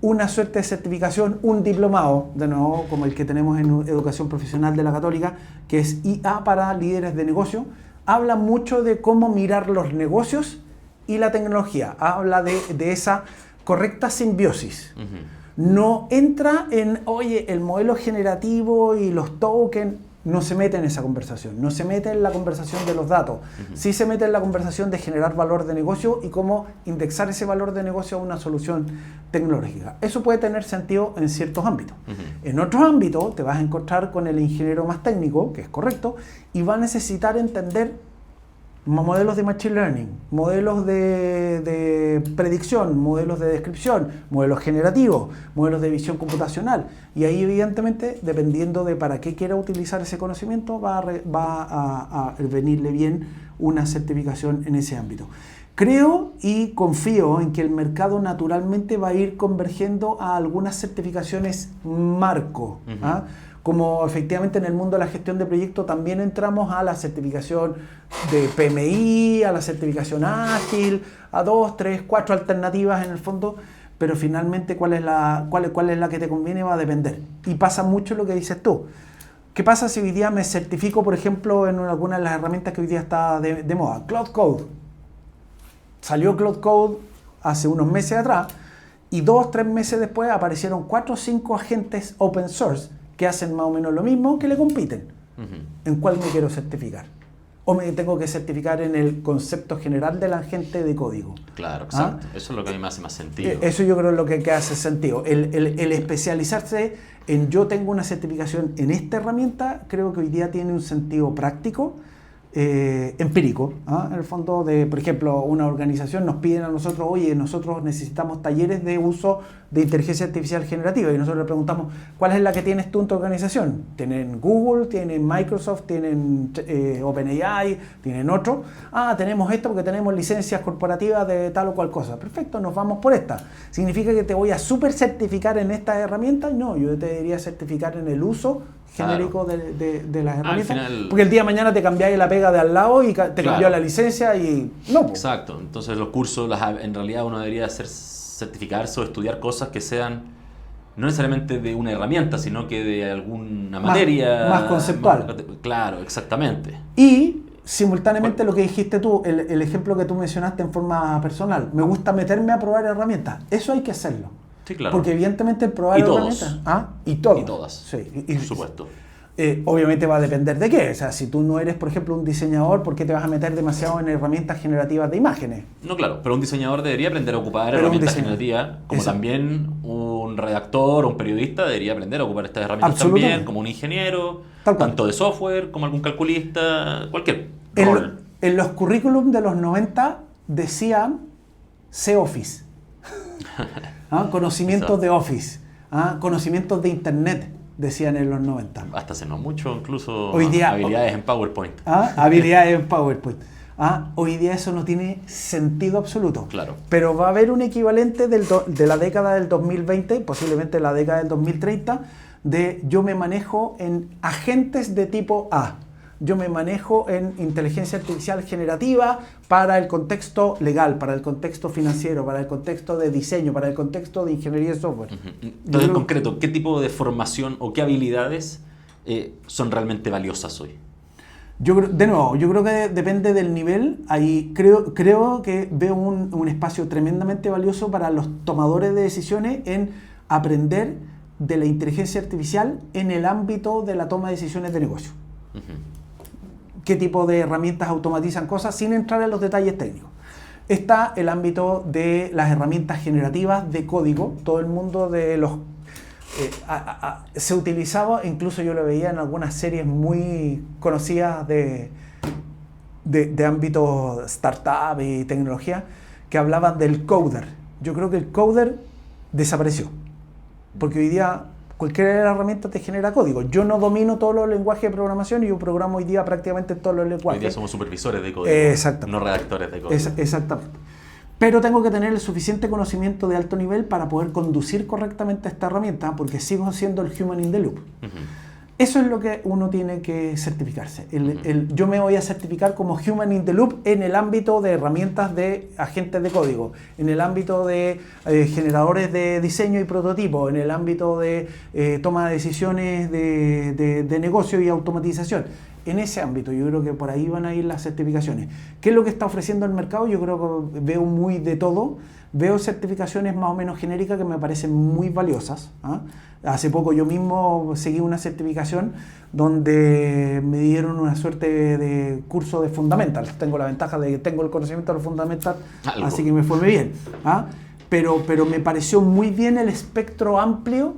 una suerte de certificación, un diplomado, de nuevo como el que tenemos en Educación Profesional de la Católica, que es IA para líderes de negocio, habla mucho de cómo mirar los negocios y la tecnología, habla de esa correcta simbiosis. No entra en, oye, el modelo generativo y los tokens, no se mete en esa conversación, no se mete en la conversación de los datos, sí se mete en la conversación de generar valor de negocio y cómo indexar ese valor de negocio a una solución tecnológica. Eso puede tener sentido en ciertos ámbitos. En otros ámbitos te vas a encontrar con el ingeniero más técnico, que es correcto, y va a necesitar entender modelos de machine learning, modelos de predicción, modelos de descripción, modelos generativos, modelos de visión computacional. Y ahí evidentemente, dependiendo de para qué quiera utilizar ese conocimiento, va a venirle bien una certificación en ese ámbito. Creo y confío en que el mercado naturalmente va a ir convergiendo a algunas certificaciones marco. ¿Ah? Como efectivamente en el mundo de la gestión de proyectos también entramos a la certificación de PMI, a la certificación ágil, a 2, 3, 4 alternativas en el fondo, pero finalmente cuál es la que te conviene va a depender. Y pasa mucho lo que dices tú. ¿Qué pasa si hoy día me certifico, por ejemplo, en alguna de las herramientas que hoy día está de moda? Cloud Code. Salió Cloud Code hace unos meses atrás y 2, 3 meses después aparecieron 4 o 5 agentes open source que hacen más o menos lo mismo, que le compiten. ¿En cuál me quiero certificar? ¿O me tengo que certificar en el concepto general del agente de código? Claro, exacto. Eso es lo que a mí me hace más sentido. Eso yo creo es lo que hace sentido. El especializarse en yo tengo una certificación en esta herramienta, creo que hoy día tiene un sentido práctico, empírico, ¿ah? En el fondo, por ejemplo, una organización nos piden a nosotros, oye, nosotros necesitamos talleres de uso de inteligencia artificial generativa, y nosotros le preguntamos, ¿cuál es la que tienes tú en tu organización? ¿Tienen Google? ¿Tienen Microsoft? ¿Tienen OpenAI? ¿Tienen otro? Ah, tenemos esto porque tenemos licencias corporativas de tal o cual cosa. Perfecto, nos vamos por esta. ¿Significa que te voy a super certificar en estas herramientas? No, yo te debería certificar en el uso genérico de las herramientas, final, porque el día de mañana te cambiáis la pega de al lado y te cambió la licencia y no. Exacto, entonces los cursos, en realidad uno debería certificarse o estudiar cosas que sean no necesariamente de una herramienta, sino que de alguna materia más conceptual. Claro, exactamente. Y simultáneamente lo que dijiste tú, el ejemplo que tú mencionaste en forma personal, me gusta meterme a probar herramientas, eso hay que hacerlo. Sí, claro. Porque evidentemente el probar herramientas... Y todos. Y todas. Sí, por supuesto. Obviamente va a depender de qué. O sea, si tú no eres, por ejemplo, un diseñador, ¿por qué te vas a meter demasiado en herramientas generativas de imágenes? No, claro, pero un diseñador debería aprender a ocupar herramientas generativas, como también un redactor o un periodista debería aprender a ocupar estas herramientas también, como un ingeniero, tanto de software como algún calculista, cualquier rol. En los currículums de los 90 decían C-Office. ¿Ah? Conocimientos de Office, ¿ah? Conocimientos de Internet, decían en los 90. Hasta hace no mucho, incluso hoy día, habilidades en PowerPoint. ¿Ah? Habilidades en PowerPoint. ¿Ah? Hoy día eso no tiene sentido absoluto. Claro. Pero va a haber un equivalente de la década del 2020, posiblemente la década del 2030, de yo me manejo en agentes de tipo A. Yo me manejo en inteligencia artificial generativa para el contexto legal, para el contexto financiero, para el contexto de diseño, para el contexto de ingeniería de software. Entonces, en concreto, ¿qué tipo de formación o qué habilidades son realmente valiosas hoy? De nuevo, yo creo que depende del nivel. Ahí creo que veo un espacio tremendamente valioso para los tomadores de decisiones en aprender de la inteligencia artificial en el ámbito de la toma de decisiones de negocio. ¿Qué tipo de herramientas automatizan cosas sin entrar en los detalles técnicos? Está el ámbito de las herramientas generativas de código. Todo el mundo de los... se utilizaba, incluso yo lo veía en algunas series muy conocidas de ámbito startup y tecnología, que hablaban del coder. Yo creo que el coder desapareció, porque hoy día cualquier herramienta te genera código. Yo no domino todos los lenguajes de programación y yo programo hoy día prácticamente todos los lenguajes. Hoy día somos supervisores de código, no redactores de código. Exactamente. Pero tengo que tener el suficiente conocimiento de alto nivel para poder conducir correctamente esta herramienta, porque sigo siendo el human in the loop. Eso es lo que uno tiene que certificarse. Yo me voy a certificar como Human in the Loop en el ámbito de herramientas de agentes de código, en el ámbito de generadores de diseño y prototipo, en el ámbito de toma de decisiones de negocio y automatización. En ese ámbito yo creo que por ahí van a ir las certificaciones. ¿Qué es lo que está ofreciendo el mercado? Yo creo que veo muy de todo. Veo certificaciones más o menos genéricas que me parecen muy valiosas. Hace poco yo mismo seguí una certificación donde me dieron una suerte de curso de Fundamental. Tengo la ventaja de que tengo el conocimiento de los Fundamental, así que me fue muy bien. Pero me pareció muy bien el espectro amplio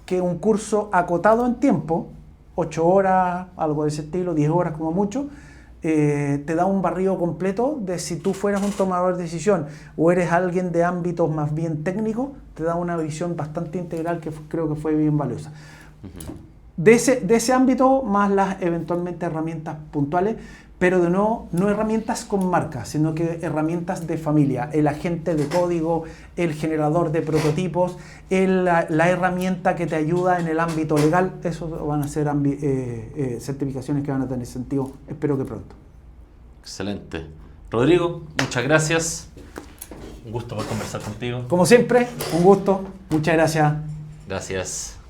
que un curso acotado en tiempo, 8 horas, algo de ese estilo, 10 horas como mucho, te da un barrido completo de si tú fueras un tomador de decisión o eres alguien de ámbitos más bien técnicos, te da una visión bastante integral que creo que fue bien valiosa. De ese ámbito, más las eventualmente herramientas puntuales, pero de nuevo, no herramientas con marca, sino que herramientas de familia, el agente de código, el generador de prototipos, la herramienta que te ayuda en el ámbito legal. Eso van a ser certificaciones que van a tener sentido, espero que pronto. Excelente. Rodrigo, muchas gracias. Un gusto poder conversar contigo. Como siempre, un gusto. Muchas gracias. Gracias.